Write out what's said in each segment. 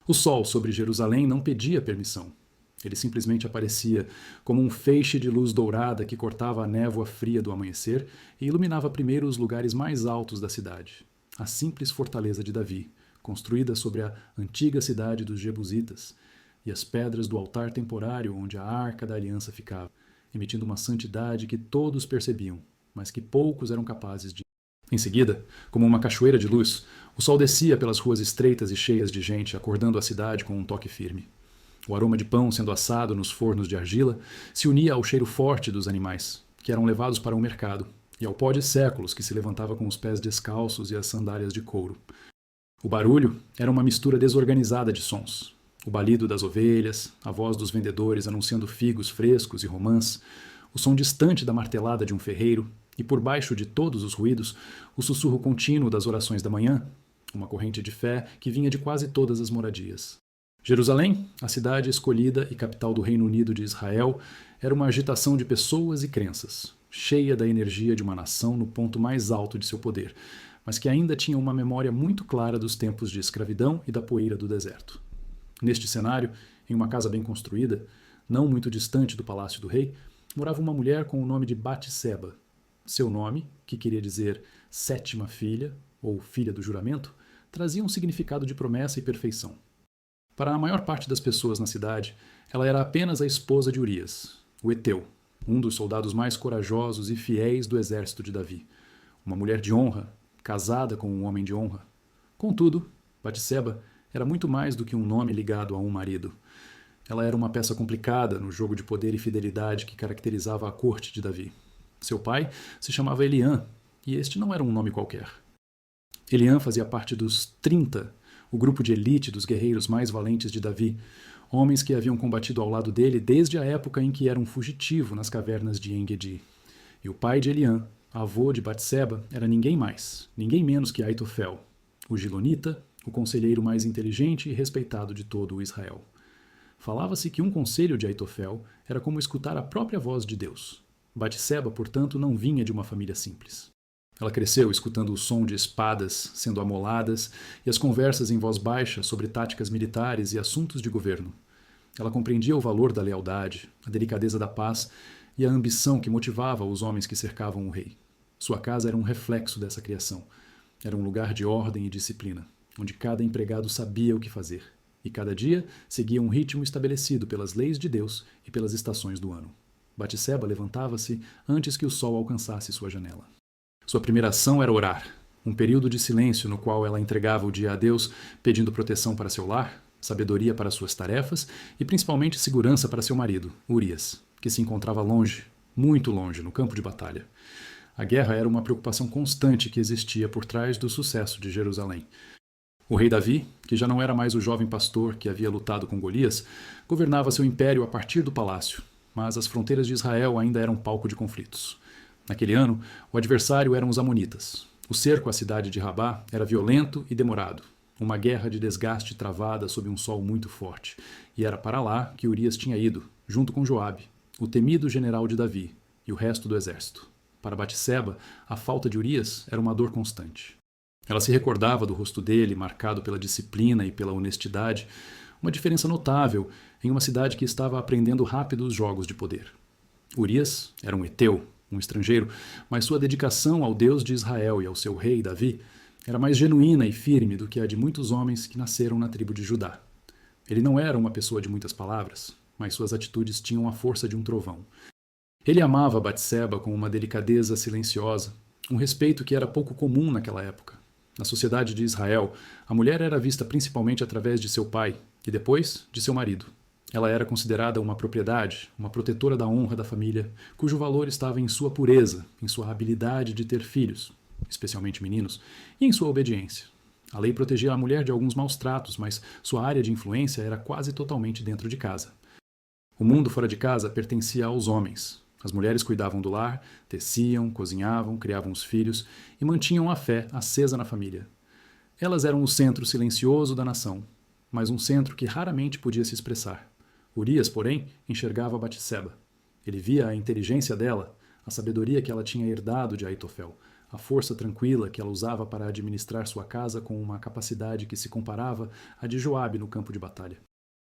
O sol sobre Jerusalém não pedia permissão. Ele simplesmente aparecia como um feixe de luz dourada que cortava a névoa fria do amanhecer e iluminava primeiro os lugares mais altos da cidade. A simples fortaleza de Davi, construída sobre a antiga cidade dos Jebusitas, e as pedras do altar temporário onde a arca da aliança ficava, emitindo uma santidade que todos percebiam, mas que poucos eram capazes de. Em seguida, como uma cachoeira de luz, o sol descia pelas ruas estreitas e cheias de gente, acordando a cidade com um toque firme. O aroma de pão sendo assado nos fornos de argila se unia ao cheiro forte dos animais, que eram levados para o mercado, e ao pó de séculos que se levantava com os pés descalços e as sandálias de couro. O barulho era uma mistura desorganizada de sons. O balido das ovelhas, a voz dos vendedores anunciando figos frescos e romãs, o som distante da martelada de um ferreiro, e por baixo de todos os ruídos, o sussurro contínuo das orações da manhã, uma corrente de fé que vinha de quase todas as moradias. Jerusalém, a cidade escolhida e capital do Reino Unido de Israel, era uma agitação de pessoas e crenças, cheia da energia de uma nação no ponto mais alto de seu poder, mas que ainda tinha uma memória muito clara dos tempos de escravidão e da poeira do deserto. Neste cenário, em uma casa bem construída, não muito distante do palácio do rei, morava uma mulher com o nome de Batseba. Seu nome, que queria dizer sétima filha, ou filha do juramento, trazia um significado de promessa e perfeição. Para a maior parte das pessoas na cidade, ela era apenas a esposa de Urias, o heteu, um dos soldados mais corajosos e fiéis do exército de Davi. Uma mulher de honra, casada com um homem de honra. Contudo, Batseba era muito mais do que um nome ligado a um marido. Ela era uma peça complicada no jogo de poder e fidelidade que caracterizava a corte de Davi. Seu pai se chamava Eliã, e este não era um nome qualquer. Eliã fazia parte dos 30, o grupo de elite dos guerreiros mais valentes de Davi, homens que haviam combatido ao lado dele desde a época em que era um fugitivo nas cavernas de En-Gedi. E o pai de Eliã, avô de Batseba, era ninguém mais, ninguém menos que Aitofel, o Gilonita, o conselheiro mais inteligente e respeitado de todo o Israel. Falava-se que um conselho de Aitofel era como escutar a própria voz de Deus. Batseba, portanto, não vinha de uma família simples. Ela cresceu escutando o som de espadas sendo amoladas e as conversas em voz baixa sobre táticas militares e assuntos de governo. Ela compreendia o valor da lealdade, a delicadeza da paz e a ambição que motivava os homens que cercavam o rei. Sua casa era um reflexo dessa criação. Era um lugar de ordem e disciplina, onde cada empregado sabia o que fazer, e cada dia seguia um ritmo estabelecido pelas leis de Deus e pelas estações do ano. Batseba levantava-se antes que o sol alcançasse sua janela. Sua primeira ação era orar, um período de silêncio no qual ela entregava o dia a Deus, pedindo proteção para seu lar, sabedoria para suas tarefas e principalmente segurança para seu marido, Urias, que se encontrava longe, muito longe, no campo de batalha. A guerra era uma preocupação constante que existia por trás do sucesso de Jerusalém. O rei Davi, que já não era mais o jovem pastor que havia lutado com Golias, governava seu império a partir do palácio, mas as fronteiras de Israel ainda eram palco de conflitos. Naquele ano, o adversário eram os amonitas. O cerco à cidade de Rabá era violento e demorado, uma guerra de desgaste travada sob um sol muito forte, e era para lá que Urias tinha ido, junto com Joabe, o temido general de Davi, e o resto do exército. Para Batseba, a falta de Urias era uma dor constante. Ela se recordava do rosto dele, marcado pela disciplina e pela honestidade, uma diferença notável em uma cidade que estava aprendendo rápido os jogos de poder. Urias era um heteu, um estrangeiro, mas sua dedicação ao Deus de Israel e ao seu rei Davi era mais genuína e firme do que a de muitos homens que nasceram na tribo de Judá. Ele não era uma pessoa de muitas palavras, mas suas atitudes tinham a força de um trovão. Ele amava Batseba com uma delicadeza silenciosa, um respeito que era pouco comum naquela época. Na sociedade de Israel, a mulher era vista principalmente através de seu pai e depois de seu marido. Ela era considerada uma propriedade, uma protetora da honra da família, cujo valor estava em sua pureza, em sua habilidade de ter filhos, especialmente meninos, e em sua obediência. A lei protegia a mulher de alguns maus tratos, mas sua área de influência era quase totalmente dentro de casa. O mundo fora de casa pertencia aos homens. As mulheres cuidavam do lar, teciam, cozinhavam, criavam os filhos e mantinham a fé acesa na família. Elas eram o centro silencioso da nação, mas um centro que raramente podia se expressar. Urias, porém, enxergava Batseba. Ele via a inteligência dela, a sabedoria que ela tinha herdado de Aitofel, a força tranquila que ela usava para administrar sua casa com uma capacidade que se comparava à de Joabe no campo de batalha.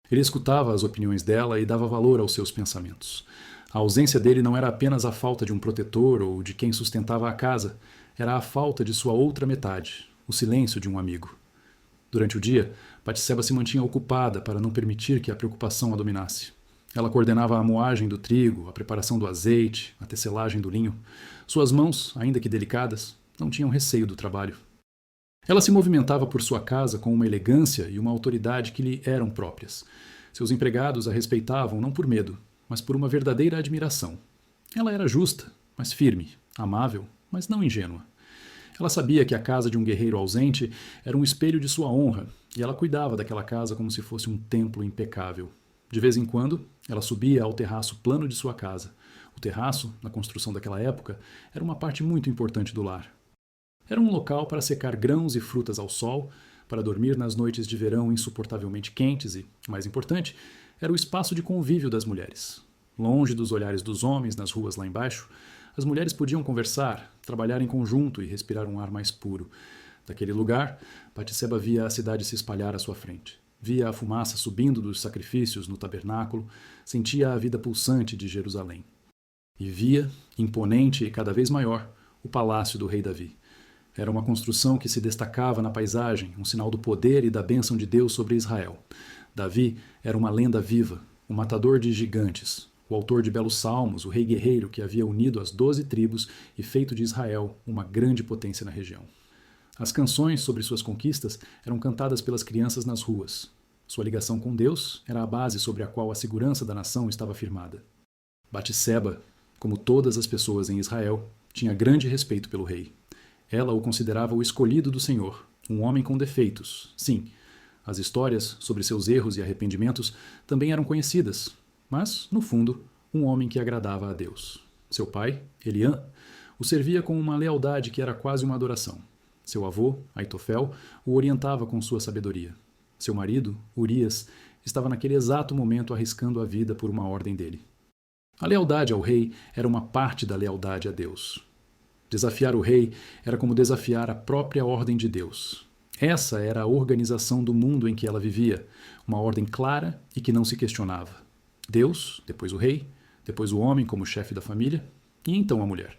Ele escutava as opiniões dela e dava valor aos seus pensamentos. A ausência dele não era apenas a falta de um protetor ou de quem sustentava a casa, era a falta de sua outra metade, o silêncio de um amigo. Durante o dia, Batseba se mantinha ocupada para não permitir que a preocupação a dominasse. Ela coordenava a moagem do trigo, a preparação do azeite, a tecelagem do linho. Suas mãos, ainda que delicadas, não tinham receio do trabalho. Ela se movimentava por sua casa com uma elegância e uma autoridade que lhe eram próprias. Seus empregados a respeitavam não por medo, mas por uma verdadeira admiração. Ela era justa, mas firme, amável, mas não ingênua. Ela sabia que a casa de um guerreiro ausente era um espelho de sua honra, e ela cuidava daquela casa como se fosse um templo impecável. De vez em quando, ela subia ao terraço plano de sua casa. O terraço, na construção daquela época, era uma parte muito importante do lar. Era um local para secar grãos e frutas ao sol, para dormir nas noites de verão insuportavelmente quentes e, mais importante, era o espaço de convívio das mulheres. Longe dos olhares dos homens nas ruas lá embaixo, as mulheres podiam conversar, trabalhar em conjunto e respirar um ar mais puro. Daquele lugar, Batseba via a cidade se espalhar à sua frente. Via a fumaça subindo dos sacrifícios no tabernáculo, sentia a vida pulsante de Jerusalém. E via, imponente e cada vez maior, o palácio do rei Davi. Era uma construção que se destacava na paisagem, um sinal do poder e da bênção de Deus sobre Israel. Davi era uma lenda viva, o matador de gigantes, o autor de belos salmos, o rei guerreiro que havia unido as 12 tribos e feito de Israel uma grande potência na região. As canções sobre suas conquistas eram cantadas pelas crianças nas ruas. Sua ligação com Deus era a base sobre a qual a segurança da nação estava firmada. Batseba, como todas as pessoas em Israel, tinha grande respeito pelo rei. Ela o considerava o escolhido do Senhor, um homem com defeitos. Sim, as histórias sobre seus erros e arrependimentos também eram conhecidas, mas, no fundo, um homem que agradava a Deus. Seu pai, Eliã, o servia com uma lealdade que era quase uma adoração. Seu avô, Aitofel, o orientava com sua sabedoria. Seu marido, Urias, estava naquele exato momento arriscando a vida por uma ordem dele. A lealdade ao rei era uma parte da lealdade a Deus. Desafiar o rei era como desafiar a própria ordem de Deus. Essa era a organização do mundo em que ela vivia, uma ordem clara e que não se questionava. Deus, depois o rei, depois o homem como chefe da família, e então a mulher.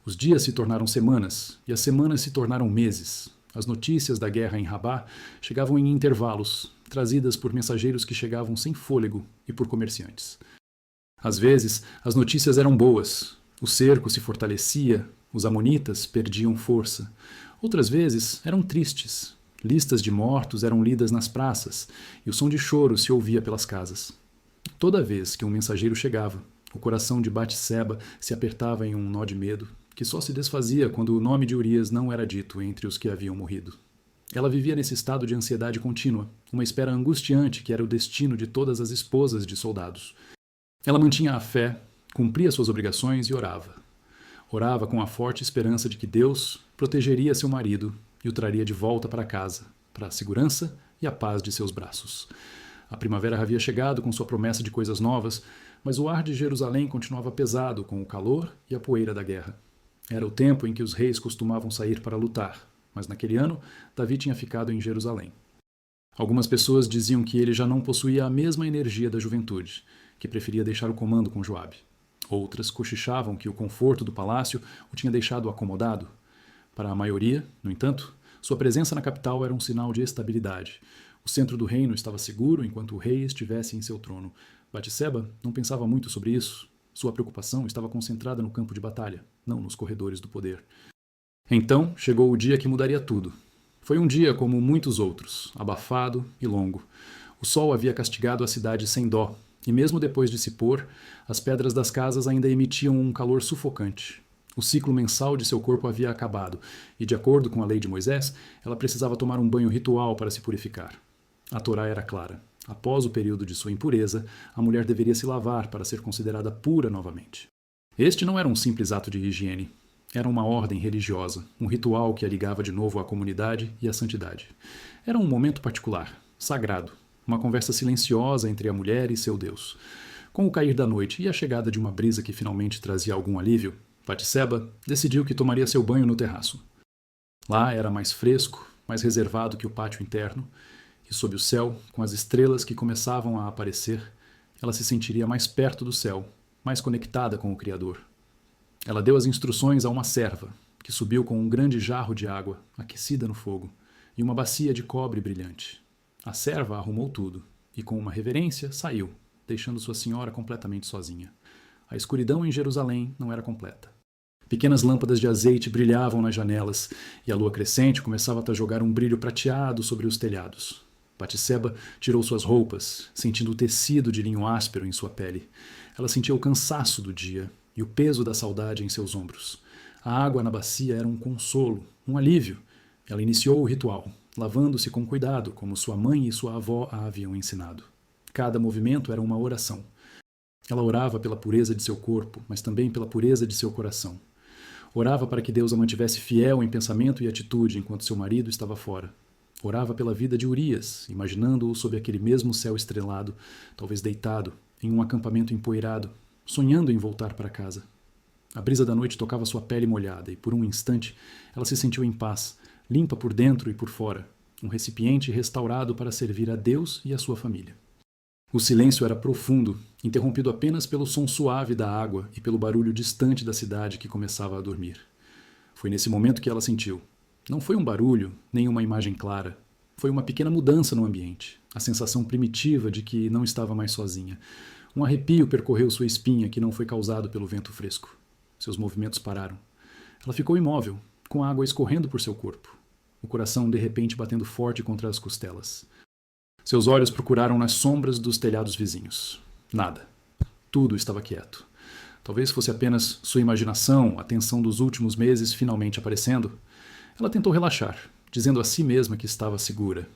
Os dias se tornaram semanas, e as semanas se tornaram meses. As notícias da guerra em Rabá chegavam em intervalos, trazidas por mensageiros que chegavam sem fôlego e por comerciantes. Às vezes, as notícias eram boas. O cerco se fortalecia, os amonitas perdiam força. Outras vezes, eram tristes. Listas de mortos eram lidas nas praças, e o som de choro se ouvia pelas casas. Toda vez que um mensageiro chegava, o coração de Batseba se apertava em um nó de medo, que só se desfazia quando o nome de Urias não era dito entre os que haviam morrido. Ela vivia nesse estado de ansiedade contínua, uma espera angustiante que era o destino de todas as esposas de soldados. Ela mantinha a fé, cumpria suas obrigações e orava. Orava com a forte esperança de que Deus protegeria seu marido e o traria de volta para casa, para a segurança e a paz de seus braços. A primavera havia chegado com sua promessa de coisas novas, mas o ar de Jerusalém continuava pesado com o calor e a poeira da guerra. Era o tempo em que os reis costumavam sair para lutar, mas naquele ano Davi tinha ficado em Jerusalém. Algumas pessoas diziam que ele já não possuía a mesma energia da juventude, que preferia deixar o comando com Joabe. Outras cochichavam que o conforto do palácio o tinha deixado acomodado. Para a maioria, no entanto, sua presença na capital era um sinal de estabilidade. O centro do reino estava seguro enquanto o rei estivesse em seu trono. Batseba não pensava muito sobre isso. Sua preocupação estava concentrada no campo de batalha, não nos corredores do poder. Então chegou o dia que mudaria tudo. Foi um dia como muitos outros, abafado e longo. O sol havia castigado a cidade sem dó, e mesmo depois de se pôr, as pedras das casas ainda emitiam um calor sufocante. O ciclo mensal de seu corpo havia acabado, e de acordo com a lei de Moisés, ela precisava tomar um banho ritual para se purificar. A Torá era clara. Após o período de sua impureza, a mulher deveria se lavar para ser considerada pura novamente. Este não era um simples ato de higiene. Era uma ordem religiosa, um ritual que a ligava de novo à comunidade e à santidade. Era um momento particular, sagrado, uma conversa silenciosa entre a mulher e seu Deus. Com o cair da noite e a chegada de uma brisa que finalmente trazia algum alívio, Batseba decidiu que tomaria seu banho no terraço. Lá era mais fresco, mais reservado que o pátio interno, e sob o céu, com as estrelas que começavam a aparecer, ela se sentiria mais perto do céu, mais conectada com o Criador. Ela deu as instruções a uma serva, que subiu com um grande jarro de água, aquecida no fogo, e uma bacia de cobre brilhante. A serva arrumou tudo, e com uma reverência saiu, deixando sua senhora completamente sozinha. A escuridão em Jerusalém não era completa. Pequenas lâmpadas de azeite brilhavam nas janelas, e a lua crescente começava a jogar um brilho prateado sobre os telhados. Batseba tirou suas roupas, sentindo o tecido de linho áspero em sua pele. Ela sentia o cansaço do dia e o peso da saudade em seus ombros. A água na bacia era um consolo, um alívio. Ela iniciou o ritual, lavando-se com cuidado, como sua mãe e sua avó a haviam ensinado. Cada movimento era uma oração. Ela orava pela pureza de seu corpo, mas também pela pureza de seu coração. Orava para que Deus a mantivesse fiel em pensamento e atitude enquanto seu marido estava fora. Orava pela vida de Urias, imaginando-o sob aquele mesmo céu estrelado, talvez deitado, em um acampamento empoeirado, sonhando em voltar para casa. A brisa da noite tocava sua pele molhada e, por um instante, ela se sentiu em paz, limpa por dentro e por fora, um recipiente restaurado para servir a Deus e a sua família. O silêncio era profundo, interrompido apenas pelo som suave da água e pelo barulho distante da cidade que começava a dormir. Foi nesse momento que ela sentiu. Não foi um barulho, nem uma imagem clara. Foi uma pequena mudança no ambiente, a sensação primitiva de que não estava mais sozinha. Um arrepio percorreu sua espinha que não foi causado pelo vento fresco. Seus movimentos pararam. Ela ficou imóvel, com a água escorrendo por seu corpo, o coração de repente batendo forte contra as costelas. Seus olhos procuraram nas sombras dos telhados vizinhos. Nada. Tudo estava quieto. Talvez fosse apenas sua imaginação, a tensão dos últimos meses finalmente aparecendo. Ela tentou relaxar, dizendo a si mesma que estava segura.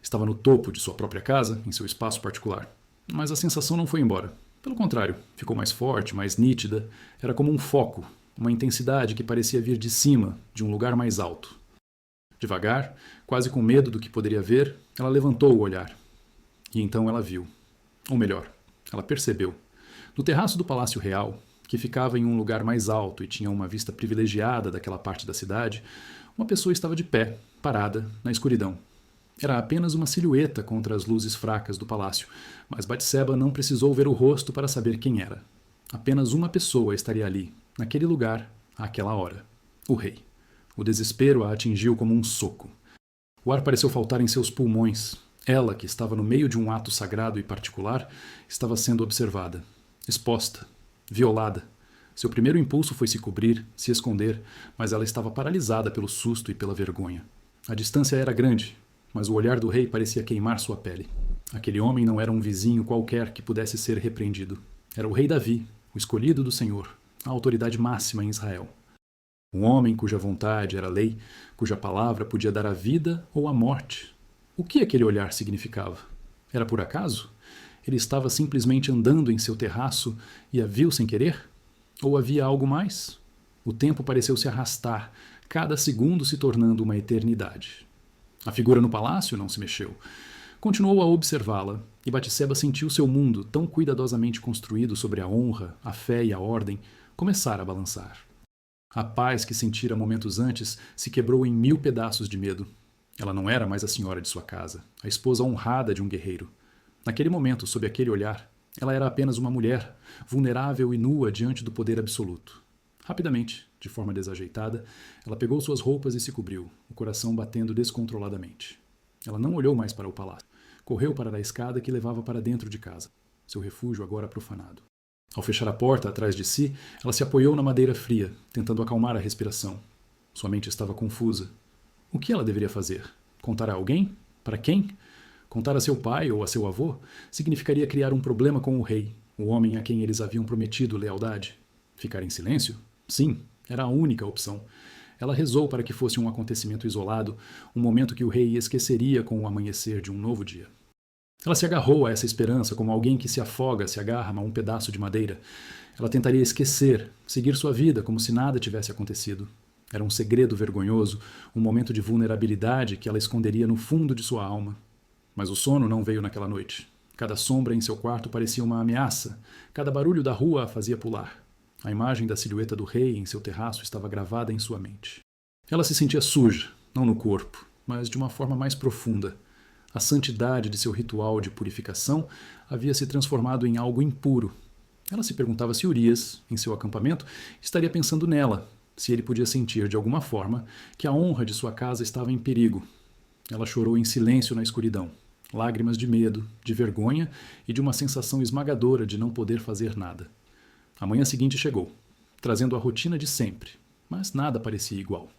Estava no topo de sua própria casa, em seu espaço particular. Mas a sensação não foi embora. Pelo contrário, ficou mais forte, mais nítida. Era como um foco, uma intensidade que parecia vir de cima, de um lugar mais alto. Devagar, quase com medo do que poderia ver, ela levantou o olhar. E então ela viu. Ou melhor, ela percebeu. No terraço do Palácio Real, que ficava em um lugar mais alto e tinha uma vista privilegiada daquela parte da cidade, uma pessoa estava de pé, parada, na escuridão. Era apenas uma silhueta contra as luzes fracas do palácio, mas Batseba não precisou ver o rosto para saber quem era. Apenas uma pessoa estaria ali, naquele lugar, àquela hora. O rei. O desespero a atingiu como um soco. O ar pareceu faltar em seus pulmões. Ela, que estava no meio de um ato sagrado e particular, estava sendo observada, exposta, violada. Seu primeiro impulso foi se cobrir, se esconder, mas ela estava paralisada pelo susto e pela vergonha. A distância era grande, mas o olhar do rei parecia queimar sua pele. Aquele homem não era um vizinho qualquer que pudesse ser repreendido. Era o rei Davi, o escolhido do Senhor, a autoridade máxima em Israel. Um homem cuja vontade era lei, cuja palavra podia dar a vida ou a morte. O que aquele olhar significava? Era por acaso? Ele estava simplesmente andando em seu terraço e a viu sem querer? Ou havia algo mais? O tempo pareceu se arrastar, cada segundo se tornando uma eternidade. A figura no palácio não se mexeu. Continuou a observá-la, e Batseba sentiu seu mundo, tão cuidadosamente construído sobre a honra, a fé e a ordem, começar a balançar. A paz que sentira momentos antes se quebrou em 1000 pedaços de medo. Ela não era mais a senhora de sua casa, a esposa honrada de um guerreiro. Naquele momento, sob aquele olhar, ela era apenas uma mulher, vulnerável e nua diante do poder absoluto. Rapidamente, de forma desajeitada, ela pegou suas roupas e se cobriu, o coração batendo descontroladamente. Ela não olhou mais para o palácio. Correu para a escada que levava para dentro de casa, seu refúgio agora profanado. Ao fechar a porta atrás de si, ela se apoiou na madeira fria, tentando acalmar a respiração. Sua mente estava confusa. O que ela deveria fazer? Contar a alguém? Para quem? Contar a seu pai ou a seu avô significaria criar um problema com o rei, o homem a quem eles haviam prometido lealdade. Ficar em silêncio? Sim, era a única opção. Ela rezou para que fosse um acontecimento isolado, um momento que o rei esqueceria com o amanhecer de um novo dia. Ela se agarrou a essa esperança como alguém que se afoga se agarra a um pedaço de madeira. Ela tentaria esquecer, seguir sua vida como se nada tivesse acontecido. Era um segredo vergonhoso, um momento de vulnerabilidade que ela esconderia no fundo de sua alma. Mas o sono não veio naquela noite. Cada sombra em seu quarto parecia uma ameaça. Cada barulho da rua a fazia pular. A imagem da silhueta do rei em seu terraço estava gravada em sua mente. Ela se sentia suja, não no corpo, mas de uma forma mais profunda. A santidade de seu ritual de purificação havia se transformado em algo impuro. Ela se perguntava se Urias, em seu acampamento, estaria pensando nela, se ele podia sentir de alguma forma que a honra de sua casa estava em perigo. Ela chorou em silêncio na escuridão, lágrimas de medo, de vergonha e de uma sensação esmagadora de não poder fazer nada. A manhã seguinte chegou, trazendo a rotina de sempre, mas nada parecia igual.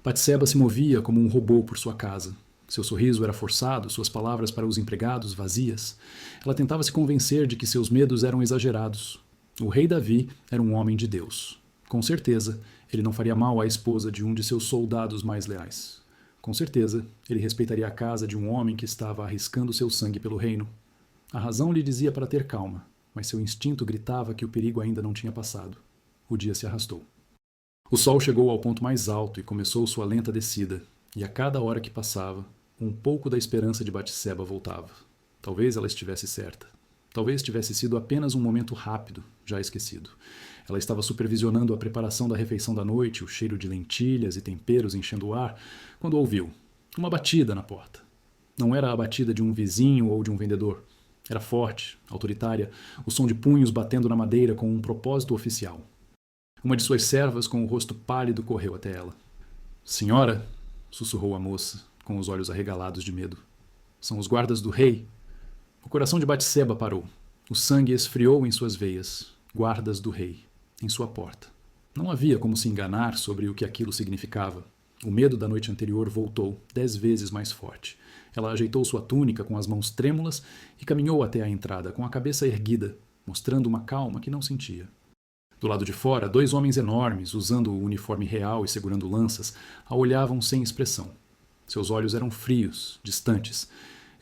Batseba se movia como um robô por sua casa. Seu sorriso era forçado, suas palavras para os empregados vazias. Ela tentava se convencer de que seus medos eram exagerados. O rei Davi era um homem de Deus. Com certeza, ele não faria mal à esposa de um de seus soldados mais leais. Com certeza, ele respeitaria a casa de um homem que estava arriscando seu sangue pelo reino. A razão lhe dizia para ter calma, mas seu instinto gritava que o perigo ainda não tinha passado. O dia se arrastou. O sol chegou ao ponto mais alto e começou sua lenta descida, e a cada hora que passava, um pouco da esperança de Batseba voltava. Talvez ela estivesse certa. Talvez tivesse sido apenas um momento rápido, já esquecido. Ela estava supervisionando a preparação da refeição da noite, o cheiro de lentilhas e temperos enchendo o ar, quando ouviu uma batida na porta. Não era a batida de um vizinho ou de um vendedor. Era forte, autoritária, o som de punhos batendo na madeira com um propósito oficial. Uma de suas servas, com o rosto pálido, correu até ela. "Senhora", sussurrou a moça, com os olhos arregalados de medo. "São os guardas do rei." O coração de Batseba parou. O sangue esfriou em suas veias. Guardas do rei, em sua porta. Não havia como se enganar sobre o que aquilo significava. O medo da noite anterior voltou, 10 vezes mais forte. Ela ajeitou sua túnica com as mãos trêmulas e caminhou até a entrada, com a cabeça erguida, mostrando uma calma que não sentia. Do lado de fora, 2 homens enormes, usando o uniforme real e segurando lanças, a olhavam sem expressão. Seus olhos eram frios, distantes.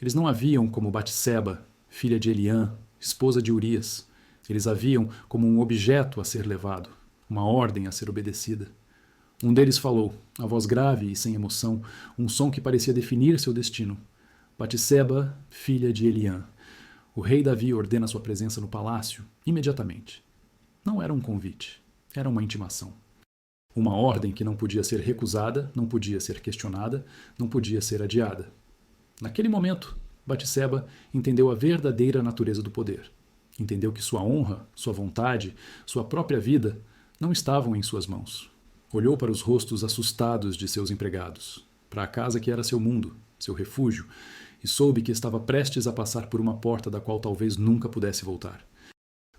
Eles não a viam como Batseba, filha de Eliã, esposa de Urias. Eles a viam como um objeto a ser levado, uma ordem a ser obedecida. Um deles falou, a voz grave e sem emoção, um som que parecia definir seu destino. "Batseba, filha de Eliã. O rei Davi ordena sua presença no palácio, imediatamente." Não era um convite, era uma intimação. Uma ordem que não podia ser recusada, não podia ser questionada, não podia ser adiada. Naquele momento, Batseba entendeu a verdadeira natureza do poder. Entendeu que sua honra, sua vontade, sua própria vida não estavam em suas mãos. Olhou para os rostos assustados de seus empregados, para a casa que era seu mundo, seu refúgio, e soube que estava prestes a passar por uma porta da qual talvez nunca pudesse voltar.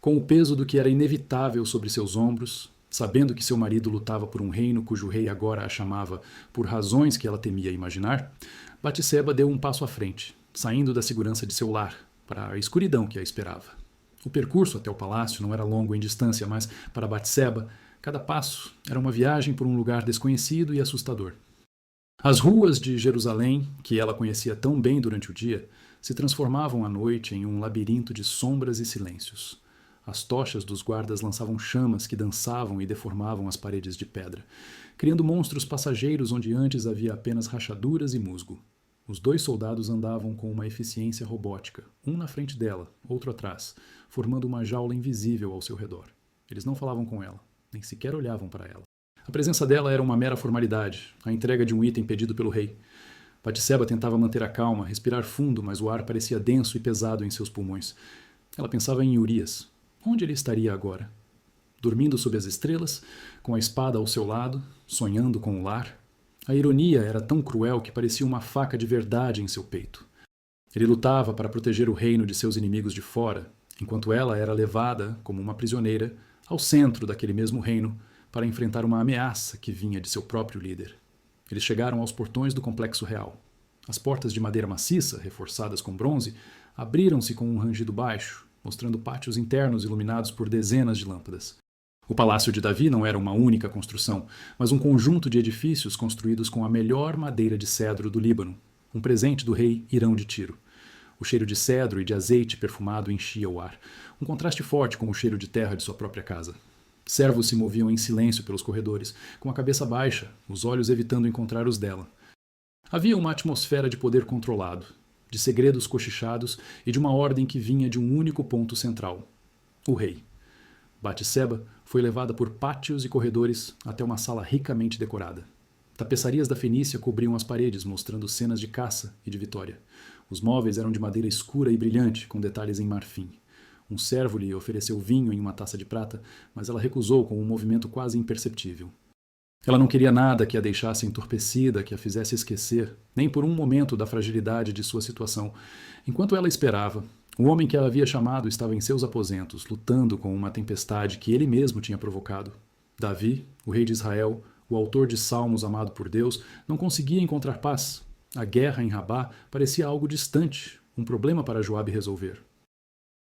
Com o peso do que era inevitável sobre seus ombros, sabendo que seu marido lutava por um reino cujo rei agora a chamava por razões que ela temia imaginar, Batseba deu um passo à frente, saindo da segurança de seu lar, para a escuridão que a esperava. O percurso até o palácio não era longo em distância, mas, para Batseba, cada passo era uma viagem por um lugar desconhecido e assustador. As ruas de Jerusalém, que ela conhecia tão bem durante o dia, se transformavam à noite em um labirinto de sombras e silêncios. As tochas dos guardas lançavam chamas que dançavam e deformavam as paredes de pedra, criando monstros passageiros onde antes havia apenas rachaduras e musgo. Os 2 soldados andavam com uma eficiência robótica, um na frente dela, outro atrás, formando uma jaula invisível ao seu redor. Eles não falavam com ela, nem sequer olhavam para ela. A presença dela era uma mera formalidade, a entrega de um item pedido pelo rei. Batseba tentava manter a calma, respirar fundo, mas o ar parecia denso e pesado em seus pulmões. Ela pensava em Urias. Onde ele estaria agora? Dormindo sob as estrelas, com a espada ao seu lado, sonhando com o lar? A ironia era tão cruel que parecia uma faca de verdade em seu peito. Ele lutava para proteger o reino de seus inimigos de fora, enquanto ela era levada, como uma prisioneira, ao centro daquele mesmo reino, para enfrentar uma ameaça que vinha de seu próprio líder. Eles chegaram aos portões do complexo real. As portas de madeira maciça, reforçadas com bronze, abriram-se com um rangido baixo, mostrando pátios internos iluminados por dezenas de lâmpadas. O Palácio de Davi não era uma única construção, mas um conjunto de edifícios construídos com a melhor madeira de cedro do Líbano, um presente do rei Irão de Tiro. O cheiro de cedro e de azeite perfumado enchia o ar, um contraste forte com o cheiro de terra de sua própria casa. Servos se moviam em silêncio pelos corredores, com a cabeça baixa, os olhos evitando encontrar os dela. Havia uma atmosfera de poder controlado, de segredos cochichados e de uma ordem que vinha de um único ponto central: o rei. Batseba foi levada por pátios e corredores até uma sala ricamente decorada. Tapeçarias da Fenícia cobriam as paredes, mostrando cenas de caça e de vitória. Os móveis eram de madeira escura e brilhante, com detalhes em marfim. Um servo lhe ofereceu vinho em uma taça de prata, mas ela recusou com um movimento quase imperceptível. Ela não queria nada que a deixasse entorpecida, que a fizesse esquecer, nem por um momento, da fragilidade de sua situação. Enquanto ela esperava, o homem que ela havia chamado estava em seus aposentos, lutando com uma tempestade que ele mesmo tinha provocado. Davi, o rei de Israel, o autor de salmos amado por Deus, não conseguia encontrar paz. A guerra em Rabá parecia algo distante, um problema para Joabe resolver.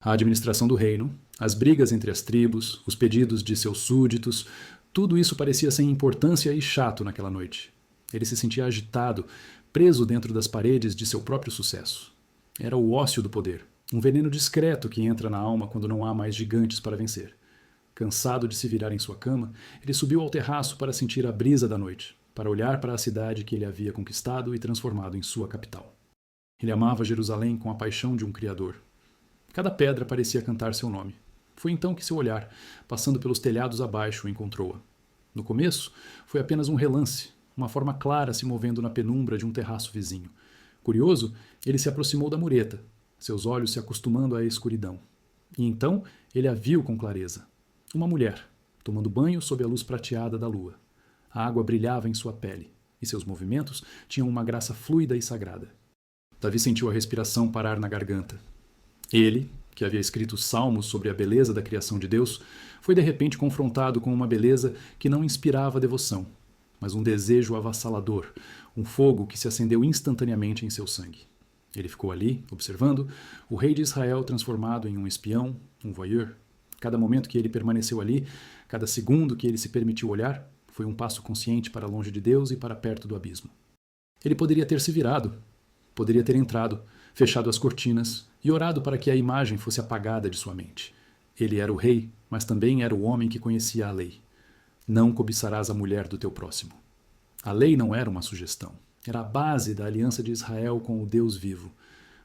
A administração do reino, as brigas entre as tribos, os pedidos de seus súditos, tudo isso parecia sem importância e chato naquela noite. Ele se sentia agitado, preso dentro das paredes de seu próprio sucesso. Era o ócio do poder, um veneno discreto que entra na alma quando não há mais gigantes para vencer. Cansado de se virar em sua cama, ele subiu ao terraço para sentir a brisa da noite, para olhar para a cidade que ele havia conquistado e transformado em sua capital. Ele amava Jerusalém com a paixão de um criador. Cada pedra parecia cantar seu nome. Foi então que seu olhar, passando pelos telhados abaixo, encontrou-a. No começo, foi apenas um relance, uma forma clara se movendo na penumbra de um terraço vizinho. Curioso, ele se aproximou da mureta, seus olhos se acostumando à escuridão. E então ele a viu com clareza. Uma mulher, tomando banho sob a luz prateada da lua. A água brilhava em sua pele, e seus movimentos tinham uma graça fluida e sagrada. Davi sentiu a respiração parar na garganta. Ele, que havia escrito salmos sobre a beleza da criação de Deus, foi de repente confrontado com uma beleza que não inspirava devoção, mas um desejo avassalador, um fogo que se acendeu instantaneamente em seu sangue. Ele ficou ali, observando, o rei de Israel transformado em um espião, um voyeur. Cada momento que ele permaneceu ali, cada segundo que ele se permitiu olhar, foi um passo consciente para longe de Deus e para perto do abismo. Ele poderia ter se virado, poderia ter entrado, fechado as cortinas e orado para que a imagem fosse apagada de sua mente. Ele era o rei, mas também era o homem que conhecia a lei. Não cobiçarás a mulher do teu próximo. A lei não era uma sugestão. Era a base da aliança de Israel com o Deus vivo.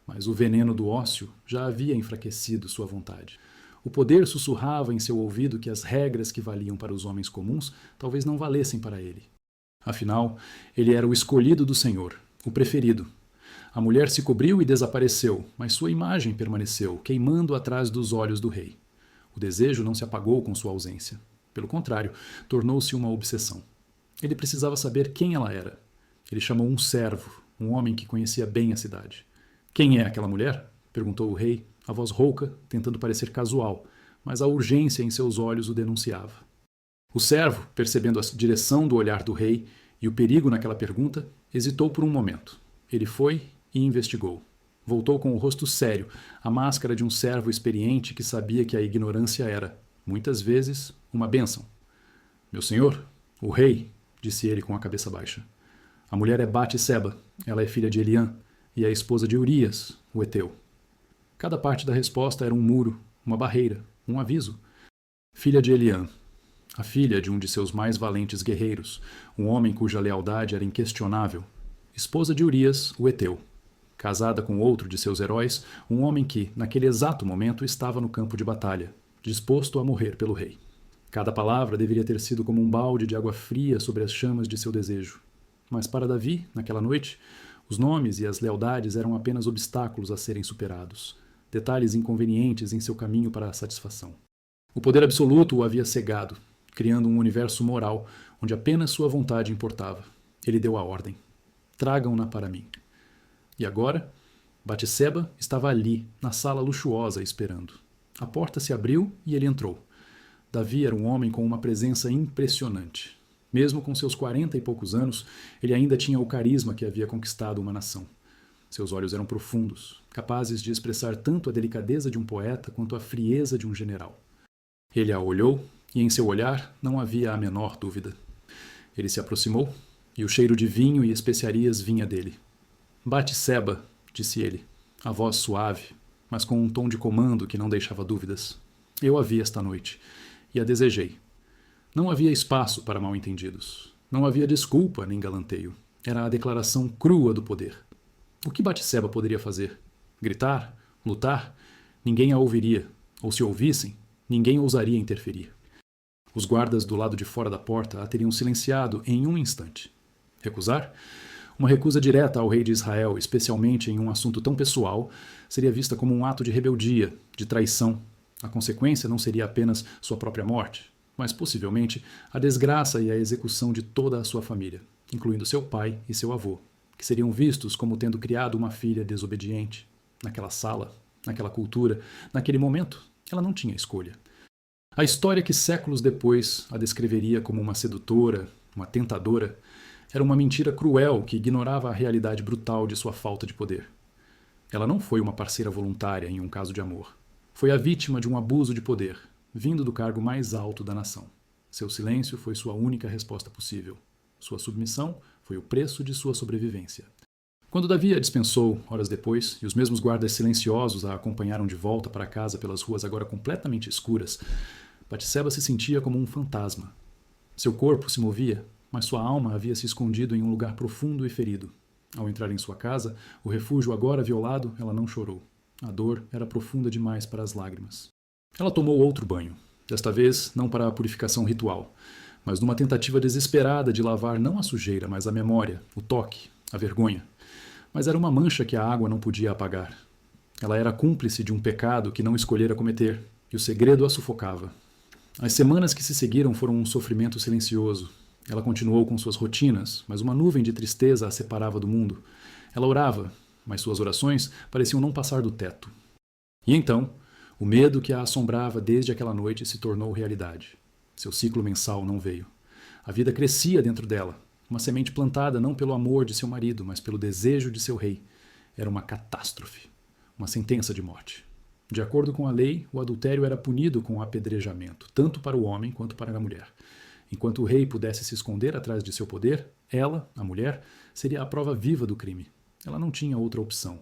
Mas o veneno do ócio já havia enfraquecido sua vontade. O poder sussurrava em seu ouvido que as regras que valiam para os homens comuns talvez não valessem para ele. Afinal, ele era o escolhido do Senhor, o preferido. A mulher se cobriu e desapareceu, mas sua imagem permaneceu, queimando atrás dos olhos do rei. O desejo não se apagou com sua ausência. Pelo contrário, tornou-se uma obsessão. Ele precisava saber quem ela era. Ele chamou um servo, um homem que conhecia bem a cidade. Quem é aquela mulher? Perguntou o rei, a voz rouca, tentando parecer casual, mas a urgência em seus olhos o denunciava. O servo, percebendo a direção do olhar do rei e o perigo naquela pergunta, hesitou por um momento. Ele foi e investigou. Voltou com o rosto sério, a máscara de um servo experiente que sabia que a ignorância era, muitas vezes, uma bênção. Meu senhor, o rei, disse ele com a cabeça baixa. A mulher é Batseba, ela é filha de Eliã e é esposa de Urias, o heteu. Cada parte da resposta era um muro, uma barreira, um aviso. Filha de Eliã, a filha de um de seus mais valentes guerreiros, um homem cuja lealdade era inquestionável. Esposa de Urias, o heteu. Casada com outro de seus heróis, um homem que, naquele exato momento, estava no campo de batalha, disposto a morrer pelo rei. Cada palavra deveria ter sido como um balde de água fria sobre as chamas de seu desejo. Mas para Davi, naquela noite, os nomes e as lealdades eram apenas obstáculos a serem superados, detalhes inconvenientes em seu caminho para a satisfação. O poder absoluto o havia cegado, criando um universo moral onde apenas sua vontade importava. Ele deu a ordem. Tragam-na para mim. E agora, Batseba estava ali, na sala luxuosa, esperando. A porta se abriu e ele entrou. Davi era um homem com uma presença impressionante. Mesmo com seus 40 e poucos anos, ele ainda tinha o carisma que havia conquistado uma nação. Seus olhos eram profundos, capazes de expressar tanto a delicadeza de um poeta quanto a frieza de um general. Ele a olhou e em seu olhar não havia a menor dúvida. Ele se aproximou e o cheiro de vinho e especiarias vinha dele. Batseba, disse ele, a voz suave, mas com um tom de comando que não deixava dúvidas. Eu a vi esta noite e a desejei. Não havia espaço para mal-entendidos. Não havia desculpa nem galanteio. Era a declaração crua do poder. O que Batseba poderia fazer? Gritar? Lutar? Ninguém a ouviria. Ou se ouvissem, Ninguém ousaria interferir. Os guardas do lado de fora da porta a teriam silenciado em um instante. Recusar? Uma recusa direta ao rei de Israel, especialmente em um assunto tão pessoal, seria vista como um ato de rebeldia, de traição. A consequência não seria apenas sua própria morte, mas possivelmente a desgraça e a execução de toda a sua família, incluindo seu pai e seu avô, que seriam vistos como tendo criado uma filha desobediente. Naquela sala, naquela cultura, naquele momento, ela não tinha escolha. A história que séculos depois a descreveria como uma sedutora, uma tentadora, era uma mentira cruel que ignorava a realidade brutal de sua falta de poder. Ela não foi uma parceira voluntária em um caso de amor. Foi a vítima de um abuso de poder, vindo do cargo mais alto da nação. Seu silêncio foi sua única resposta possível. Sua submissão foi o preço de sua sobrevivência. Quando Davi a dispensou, horas depois, e os mesmos guardas silenciosos a acompanharam de volta para casa pelas ruas agora completamente escuras, Batseba se sentia como um fantasma. Seu corpo se movia, mas sua alma havia se escondido em um lugar profundo e ferido. Ao entrar em sua casa, o refúgio agora violado, ela não chorou. A dor era profunda demais para as lágrimas. Ela tomou outro banho, desta vez não para a purificação ritual, mas numa tentativa desesperada de lavar não a sujeira, mas a memória, o toque, a vergonha. Mas era uma mancha que a água não podia apagar. Ela era cúmplice de um pecado que não escolhera cometer, e o segredo a sufocava. As semanas que se seguiram foram um sofrimento silencioso. Ela continuou com suas rotinas, mas uma nuvem de tristeza a separava do mundo. Ela orava, mas suas orações pareciam não passar do teto. E então, o medo que a assombrava desde aquela noite se tornou realidade. Seu ciclo mensal não veio. A vida crescia dentro dela, uma semente plantada não pelo amor de seu marido, mas pelo desejo de seu rei. Era uma catástrofe, uma sentença de morte. De acordo com a lei, o adultério era punido com apedrejamento, tanto para o homem quanto para a mulher. Enquanto o rei pudesse se esconder atrás de seu poder, ela, a mulher, seria a prova viva do crime. Ela não tinha outra opção.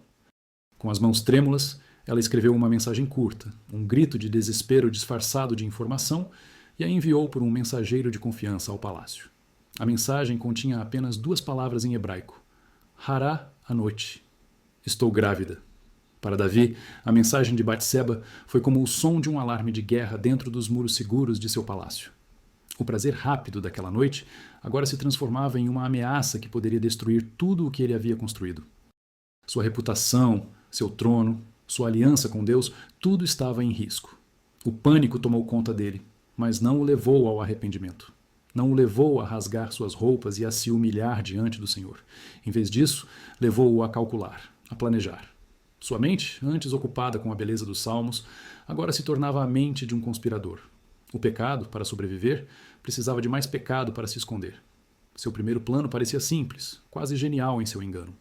Com as mãos trêmulas, ela escreveu uma mensagem curta, um grito de desespero disfarçado de informação, e a enviou por um mensageiro de confiança ao palácio. A mensagem continha apenas 2 palavras em hebraico. Hará à noite. Estou grávida. Para Davi, a mensagem de Batseba foi como o som de um alarme de guerra dentro dos muros seguros de seu palácio. O prazer rápido daquela noite agora se transformava em uma ameaça que poderia destruir tudo o que ele havia construído. Sua reputação, seu trono, sua aliança com Deus, tudo estava em risco. O pânico tomou conta dele, mas não o levou ao arrependimento. Não o levou a rasgar suas roupas e a se humilhar diante do Senhor. Em vez disso, levou-o a calcular, a planejar. Sua mente, antes ocupada com a beleza dos salmos, agora se tornava a mente de um conspirador. O pecado, para sobreviver, precisava de mais pecado para se esconder. Seu primeiro plano parecia simples, quase genial em seu engano.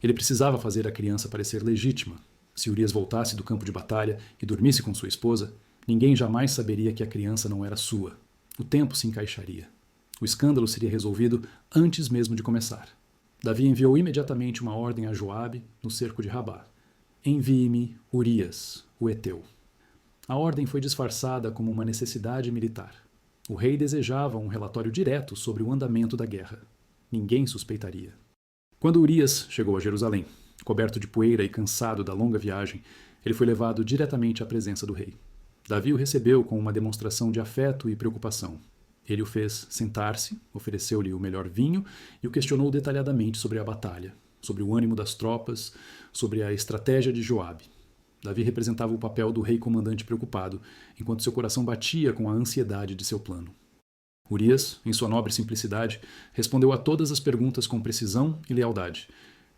Ele precisava fazer a criança parecer legítima. Se Urias voltasse do campo de batalha e dormisse com sua esposa, ninguém jamais saberia que a criança não era sua. O tempo se encaixaria. O escândalo seria resolvido antes mesmo de começar. Davi enviou imediatamente uma ordem a Joabe, no cerco de Rabá. Envie-me Urias, o heteu. A ordem foi disfarçada como uma necessidade militar. O rei desejava um relatório direto sobre o andamento da guerra. Ninguém suspeitaria. Quando Urias chegou a Jerusalém, coberto de poeira e cansado da longa viagem, ele foi levado diretamente à presença do rei. Davi o recebeu com uma demonstração de afeto e preocupação. Ele o fez sentar-se, ofereceu-lhe o melhor vinho e o questionou detalhadamente sobre a batalha, sobre o ânimo das tropas, sobre a estratégia de Joabe. Davi representava o papel do rei comandante preocupado, enquanto seu coração batia com a ansiedade de seu plano. Urias, em sua nobre simplicidade, respondeu a todas as perguntas com precisão e lealdade.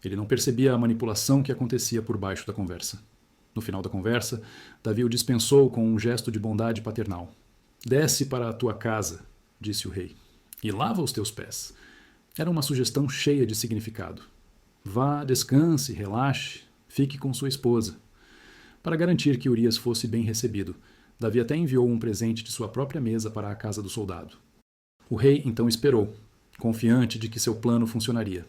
Ele não percebia a manipulação que acontecia por baixo da conversa. No final da conversa, Davi o dispensou com um gesto de bondade paternal. Desce para a tua casa, disse o rei, e lava os teus pés. Era uma sugestão cheia de significado. Vá, descanse, relaxe, fique com sua esposa. Para garantir que Urias fosse bem recebido, Davi até enviou um presente de sua própria mesa para a casa do soldado. O rei então esperou, confiante de que seu plano funcionaria.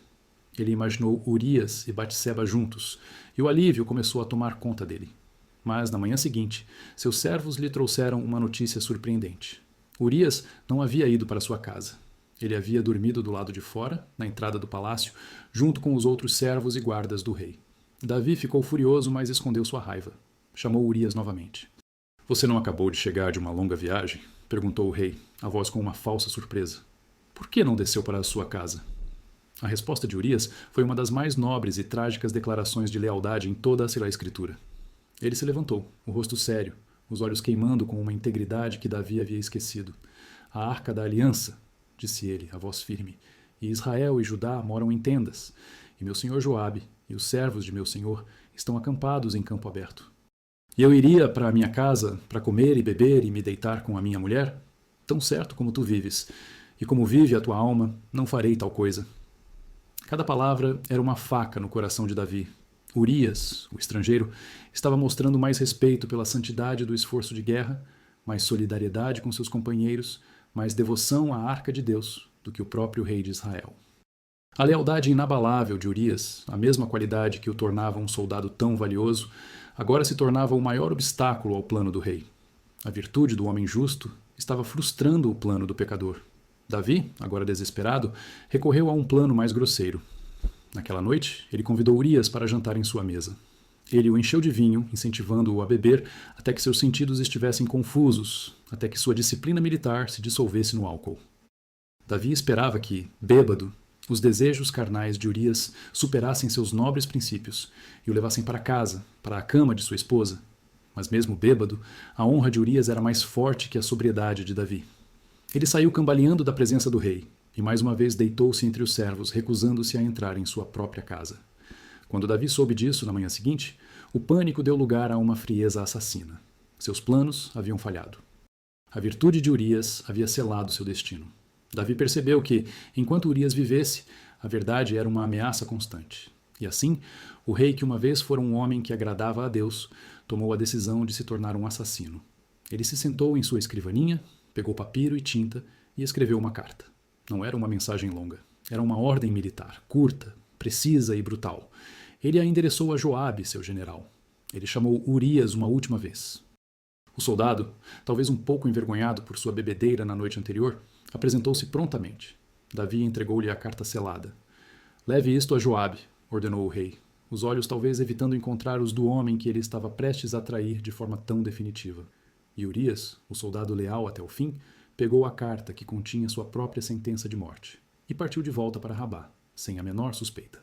Ele imaginou Urias e Batseba juntos, e o alívio começou a tomar conta dele. Mas, na manhã seguinte, seus servos lhe trouxeram uma notícia surpreendente. Urias não havia ido para sua casa. Ele havia dormido do lado de fora, na entrada do palácio, junto com os outros servos e guardas do rei. Davi ficou furioso, mas escondeu sua raiva. Chamou Urias novamente. Você não acabou de chegar de uma longa viagem? Perguntou o rei, a voz com uma falsa surpresa. Por que não desceu para a sua casa? A resposta de Urias foi uma das mais nobres e trágicas declarações de lealdade em toda a Escritura. Ele se levantou, o rosto sério, os olhos queimando com uma integridade que Davi havia esquecido. A arca da aliança, disse ele, a voz firme, e Israel e Judá moram em tendas, e meu senhor Joabe e os servos de meu senhor estão acampados em campo aberto. E eu iria para a minha casa para comer e beber e me deitar com a minha mulher? Tão certo como tu vives, e como vive a tua alma, não farei tal coisa. Cada palavra era uma faca no coração de Davi. Urias, o estrangeiro, estava mostrando mais respeito pela santidade do esforço de guerra, mais solidariedade com seus companheiros, mais devoção à arca de Deus do que o próprio rei de Israel. A lealdade inabalável de Urias, a mesma qualidade que o tornava um soldado tão valioso, agora se tornava o maior obstáculo ao plano do rei. A virtude do homem justo estava frustrando o plano do pecador. Davi, agora desesperado, recorreu a um plano mais grosseiro. Naquela noite, ele convidou Urias para jantar em sua mesa. Ele o encheu de vinho, incentivando-o a beber até que seus sentidos estivessem confusos, até que sua disciplina militar se dissolvesse no álcool. Davi esperava que, bêbado, os desejos carnais de Urias superassem seus nobres princípios e o levassem para casa, para a cama de sua esposa. Mas mesmo bêbado, a honra de Urias era mais forte que a sobriedade de Davi. Ele saiu cambaleando da presença do rei e mais uma vez deitou-se entre os servos, recusando-se a entrar em sua própria casa. Quando Davi soube disso na manhã seguinte, o pânico deu lugar a uma frieza assassina. Seus planos haviam falhado. A virtude de Urias havia selado seu destino. Davi percebeu que, enquanto Urias vivesse, a verdade era uma ameaça constante. E assim, o rei, que uma vez fora um homem que agradava a Deus, tomou a decisão de se tornar um assassino. Ele se sentou em sua escrivaninha, pegou papiro e tinta e escreveu uma carta. Não era uma mensagem longa. Era uma ordem militar, curta, precisa e brutal. Ele a endereçou a Joabe, seu general. Ele chamou Urias uma última vez. O soldado, talvez um pouco envergonhado por sua bebedeira na noite anterior, apresentou-se prontamente. Davi entregou-lhe a carta selada. Leve isto a Joabe, ordenou o rei, os olhos talvez evitando encontrar os do homem que ele estava prestes a trair de forma tão definitiva. E Urias, o soldado leal até o fim, pegou a carta que continha sua própria sentença de morte e partiu de volta para Rabá, sem a menor suspeita.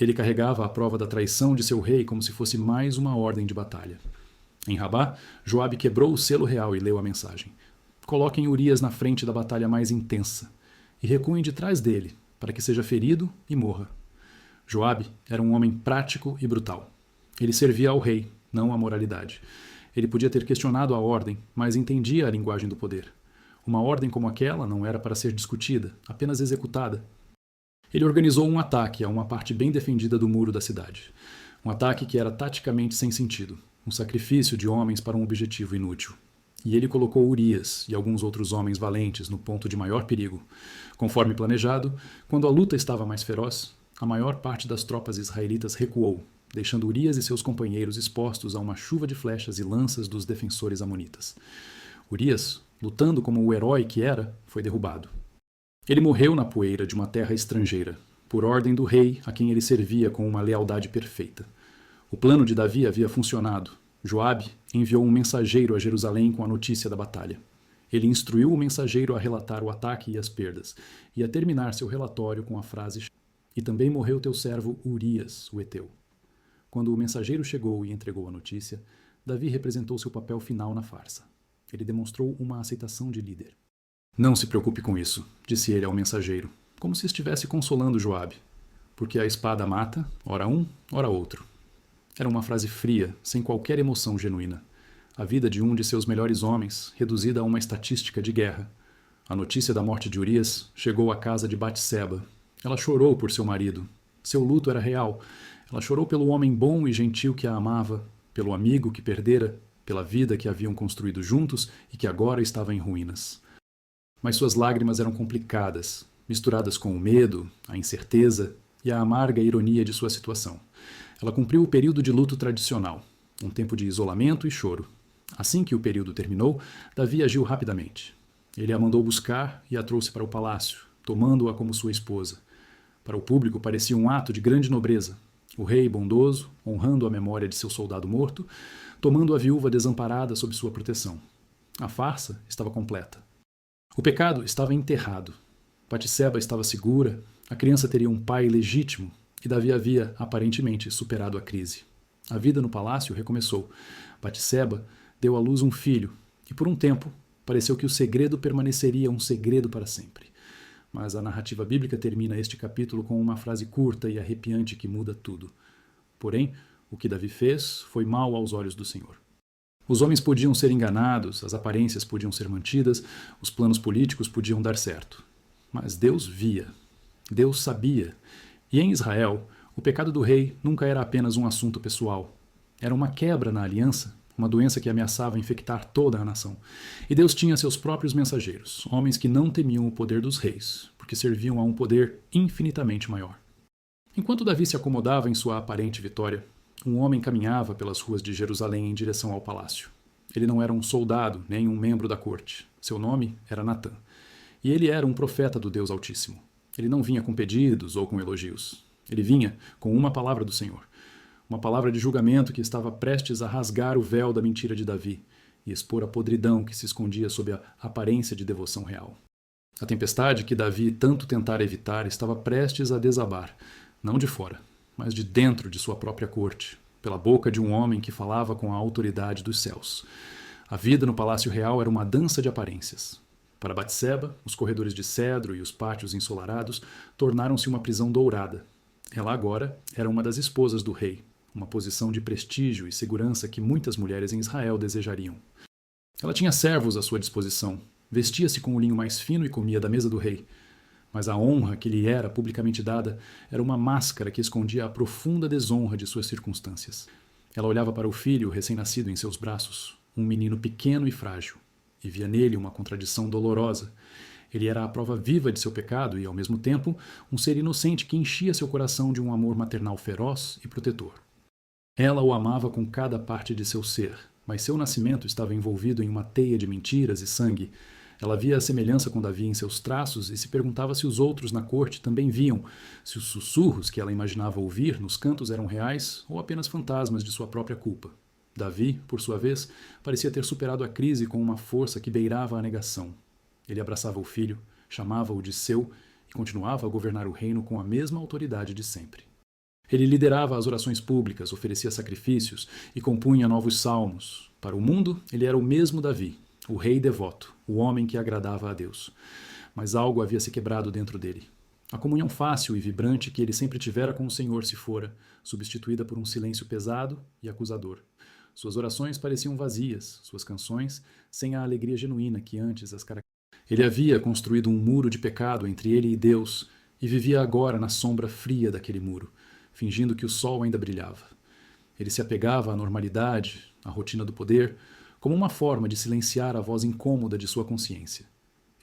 Ele carregava a prova da traição de seu rei como se fosse mais uma ordem de batalha. Em Rabá, Joabe quebrou o selo real e leu a mensagem. Coloquem Urias na frente da batalha mais intensa e recuem de trás dele, para que seja ferido e morra. Joabe era um homem prático e brutal. Ele servia ao rei, não à moralidade. Ele podia ter questionado a ordem, mas entendia a linguagem do poder. Uma ordem como aquela não era para ser discutida, apenas executada. Ele organizou um ataque a uma parte bem defendida do muro da cidade. Um ataque que era taticamente sem sentido, um sacrifício de homens para um objetivo inútil. E ele colocou Urias e alguns outros homens valentes no ponto de maior perigo. Conforme planejado, quando a luta estava mais feroz, a maior parte das tropas israelitas recuou, deixando Urias e seus companheiros expostos a uma chuva de flechas e lanças dos defensores amonitas. Urias, lutando como o herói que era, foi derrubado. Ele morreu na poeira de uma terra estrangeira, por ordem do rei a quem ele servia com uma lealdade perfeita. O plano de Davi havia funcionado. Joabe enviou um mensageiro a Jerusalém com a notícia da batalha. Ele instruiu o mensageiro a relatar o ataque e as perdas, e a terminar seu relatório com a frase: "E também morreu teu servo Urias, o heteu." Quando o mensageiro chegou e entregou a notícia, Davi representou seu papel final na farsa. Ele demonstrou uma aceitação de líder. "Não se preocupe com isso", disse ele ao mensageiro, como se estivesse consolando Joabe, "porque a espada mata, ora um, ora outro." Era uma frase fria, sem qualquer emoção genuína. A vida de um de seus melhores homens, reduzida a uma estatística de guerra. A notícia da morte de Urias chegou à casa de Batseba. Ela chorou por seu marido. Seu luto era real. Ela chorou pelo homem bom e gentil que a amava, pelo amigo que perdera, pela vida que haviam construído juntos e que agora estava em ruínas. Mas suas lágrimas eram complicadas, misturadas com o medo, a incerteza e a amarga ironia de sua situação. Ela cumpriu o período de luto tradicional, um tempo de isolamento e choro. Assim que o período terminou, Davi agiu rapidamente. Ele a mandou buscar e a trouxe para o palácio, tomando-a como sua esposa. Para o público parecia um ato de grande nobreza. O rei bondoso, honrando a memória de seu soldado morto, tomando a viúva desamparada sob sua proteção. A farsa estava completa. O pecado estava enterrado. Batseba estava segura, a criança teria um pai legítimo e Davi havia, aparentemente, superado a crise. A vida no palácio recomeçou. Batseba deu à luz um filho e, por um tempo, pareceu que o segredo permaneceria um segredo para sempre. Mas a narrativa bíblica termina este capítulo com uma frase curta e arrepiante que muda tudo. Porém, o que Davi fez foi mal aos olhos do Senhor. Os homens podiam ser enganados, as aparências podiam ser mantidas, os planos políticos podiam dar certo. Mas Deus via, Deus sabia. E em Israel, o pecado do rei nunca era apenas um assunto pessoal. Era uma quebra na aliança, uma doença que ameaçava infectar toda a nação. E Deus tinha seus próprios mensageiros, homens que não temiam o poder dos reis, porque serviam a um poder infinitamente maior. Enquanto Davi se acomodava em sua aparente vitória, um homem caminhava pelas ruas de Jerusalém em direção ao palácio. Ele não era um soldado, nem um membro da corte. Seu nome era Natã. E ele era um profeta do Deus Altíssimo. Ele não vinha com pedidos ou com elogios. Ele vinha com uma palavra do Senhor. Uma palavra de julgamento que estava prestes a rasgar o véu da mentira de Davi e expor a podridão que se escondia sob a aparência de devoção real. A tempestade que Davi tanto tentara evitar estava prestes a desabar, não de fora, mas de dentro de sua própria corte, pela boca de um homem que falava com a autoridade dos céus. A vida no palácio real era uma dança de aparências. Para Batseba, os corredores de cedro e os pátios ensolarados tornaram-se uma prisão dourada. Ela agora era uma das esposas do rei, uma posição de prestígio e segurança que muitas mulheres em Israel desejariam. Ela tinha servos à sua disposição, vestia-se com o linho mais fino e comia da mesa do rei. Mas a honra que lhe era publicamente dada era uma máscara que escondia a profunda desonra de suas circunstâncias. Ela olhava para o filho recém-nascido em seus braços, um menino pequeno e frágil, e via nele uma contradição dolorosa. Ele era a prova viva de seu pecado e, ao mesmo tempo, um ser inocente que enchia seu coração de um amor maternal feroz e protetor. Ela o amava com cada parte de seu ser, mas seu nascimento estava envolvido em uma teia de mentiras e sangue. Ela via a semelhança com Davi em seus traços e se perguntava se os outros na corte também viam, se os sussurros que ela imaginava ouvir nos cantos eram reais ou apenas fantasmas de sua própria culpa. Davi, por sua vez, parecia ter superado a crise com uma força que beirava a negação. Ele abraçava o filho, chamava-o de seu e continuava a governar o reino com a mesma autoridade de sempre. Ele liderava as orações públicas, oferecia sacrifícios e compunha novos salmos. Para o mundo, ele era o mesmo Davi, o rei devoto, o homem que agradava a Deus. Mas algo havia se quebrado dentro dele. A comunhão fácil e vibrante que ele sempre tivera com o Senhor se fora, substituída por um silêncio pesado e acusador. Suas orações pareciam vazias, suas canções sem a alegria genuína que antes as caracterizava. Ele havia construído um muro de pecado entre ele e Deus e vivia agora na sombra fria daquele muro, fingindo que o sol ainda brilhava. Ele se apegava à normalidade, à rotina do poder, como uma forma de silenciar a voz incômoda de sua consciência.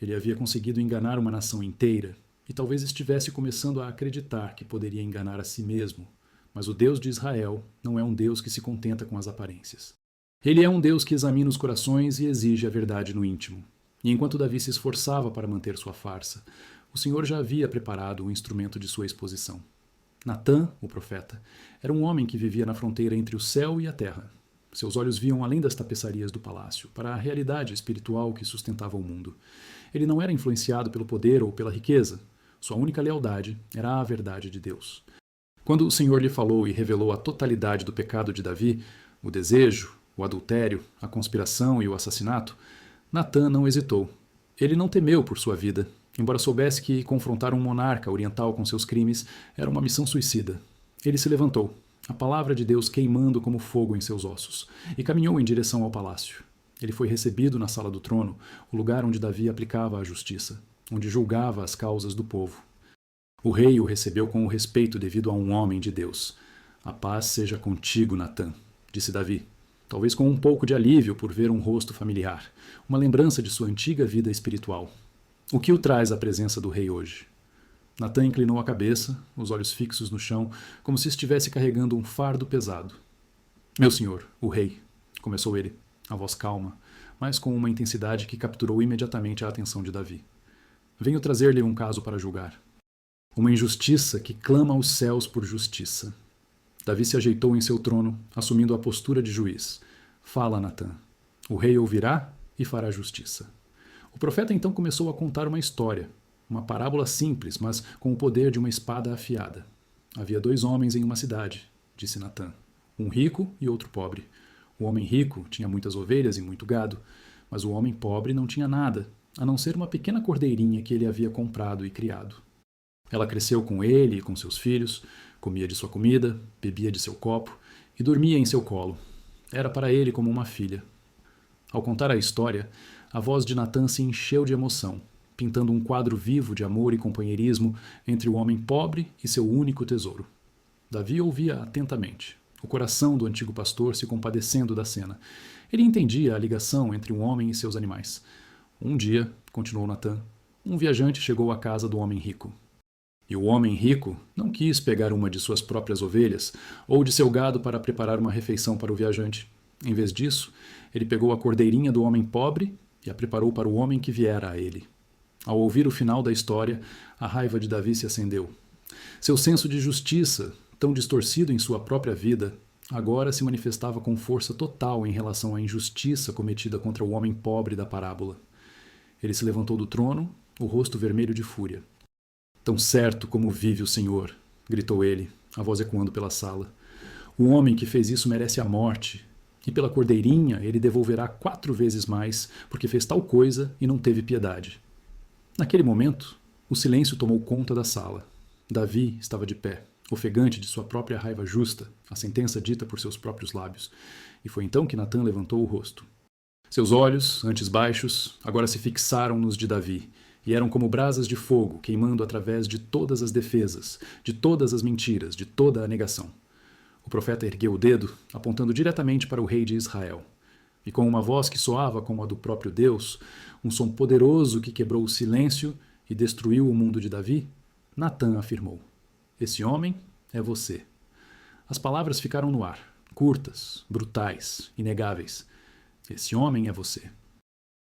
Ele havia conseguido enganar uma nação inteira e talvez estivesse começando a acreditar que poderia enganar a si mesmo. Mas o Deus de Israel não é um Deus que se contenta com as aparências. Ele é um Deus que examina os corações e exige a verdade no íntimo. E enquanto Davi se esforçava para manter sua farsa, o Senhor já havia preparado o instrumento de sua exposição. Natã, o profeta, era um homem que vivia na fronteira entre o céu e a terra. Seus olhos viam além das tapeçarias do palácio, para a realidade espiritual que sustentava o mundo. Ele não era influenciado pelo poder ou pela riqueza. Sua única lealdade era a verdade de Deus. Quando o Senhor lhe falou e revelou a totalidade do pecado de Davi, o desejo, o adultério, a conspiração e o assassinato, Natã não hesitou. Ele não temeu por sua vida, embora soubesse que confrontar um monarca oriental com seus crimes era uma missão suicida. Ele se levantou, a palavra de Deus queimando como fogo em seus ossos, e caminhou em direção ao palácio. Ele foi recebido na sala do trono, o lugar onde Davi aplicava a justiça, onde julgava as causas do povo. O rei o recebeu com o respeito devido a um homem de Deus. A paz seja contigo, Natã, disse Davi, talvez com um pouco de alívio por ver um rosto familiar, uma lembrança de sua antiga vida espiritual. O que o traz à presença do rei hoje? Natã inclinou a cabeça, os olhos fixos no chão, como se estivesse carregando um fardo pesado. Meu senhor, o rei, começou ele, a voz calma, mas com uma intensidade que capturou imediatamente a atenção de Davi. Venho trazer-lhe um caso para julgar. Uma injustiça que clama aos céus por justiça. Davi se ajeitou em seu trono, assumindo a postura de juiz. Fala, Natã. O rei ouvirá e fará justiça. O profeta então começou a contar uma história, uma parábola simples, mas com o poder de uma espada afiada. Havia 2 homens em uma cidade, disse Natã, um rico e outro pobre. O homem rico tinha muitas ovelhas e muito gado, mas o homem pobre não tinha nada, a não ser uma pequena cordeirinha que ele havia comprado e criado. Ela cresceu com ele e com seus filhos, comia de sua comida, bebia de seu copo e dormia em seu colo. Era para ele como uma filha. Ao contar a história, a voz de Natã se encheu de emoção, pintando um quadro vivo de amor e companheirismo entre o homem pobre e seu único tesouro. Davi ouvia atentamente, o coração do antigo pastor se compadecendo da cena. Ele entendia a ligação entre um homem e seus animais. Um dia, continuou Natã, um viajante chegou à casa do homem rico. E o homem rico não quis pegar uma de suas próprias ovelhas ou de seu gado para preparar uma refeição para o viajante. Em vez disso, ele pegou a cordeirinha do homem pobre e a preparou para o homem que viera a ele. Ao ouvir o final da história, a raiva de Davi se acendeu. Seu senso de justiça, tão distorcido em sua própria vida, agora se manifestava com força total em relação à injustiça cometida contra o homem pobre da parábola. Ele se levantou do trono, o rosto vermelho de fúria. Tão certo como vive o Senhor, gritou ele, a voz ecoando pela sala. O homem que fez isso merece a morte, e pela cordeirinha ele devolverá 4 vezes mais, porque fez tal coisa e não teve piedade. Naquele momento, o silêncio tomou conta da sala. Davi estava de pé, ofegante de sua própria raiva justa, a sentença dita por seus próprios lábios, e foi então que Natã levantou o rosto. Seus olhos, antes baixos, agora se fixaram nos de Davi, e eram como brasas de fogo queimando através de todas as defesas, de todas as mentiras, de toda a negação. O profeta ergueu o dedo, apontando diretamente para o rei de Israel. E com uma voz que soava como a do próprio Deus, um som poderoso que quebrou o silêncio e destruiu o mundo de Davi, Natã afirmou: Esse homem é você. As palavras ficaram no ar, curtas, brutais, inegáveis. Esse homem é você.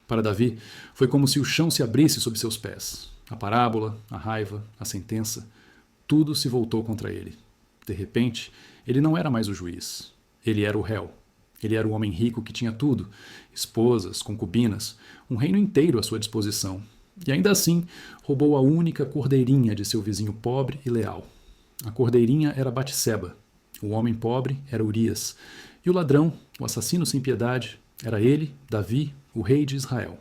Para Davi, foi como se o chão se abrisse sob seus pés. A parábola, a raiva, a sentença, tudo se voltou contra ele. De repente, ele não era mais o juiz. Ele era o réu. Ele era o homem rico que tinha tudo, esposas, concubinas, um reino inteiro à sua disposição. E ainda assim, roubou a única cordeirinha de seu vizinho pobre e leal. A cordeirinha era Batseba. O homem pobre era Urias. E o ladrão, o assassino sem piedade, era ele, Davi, o rei de Israel.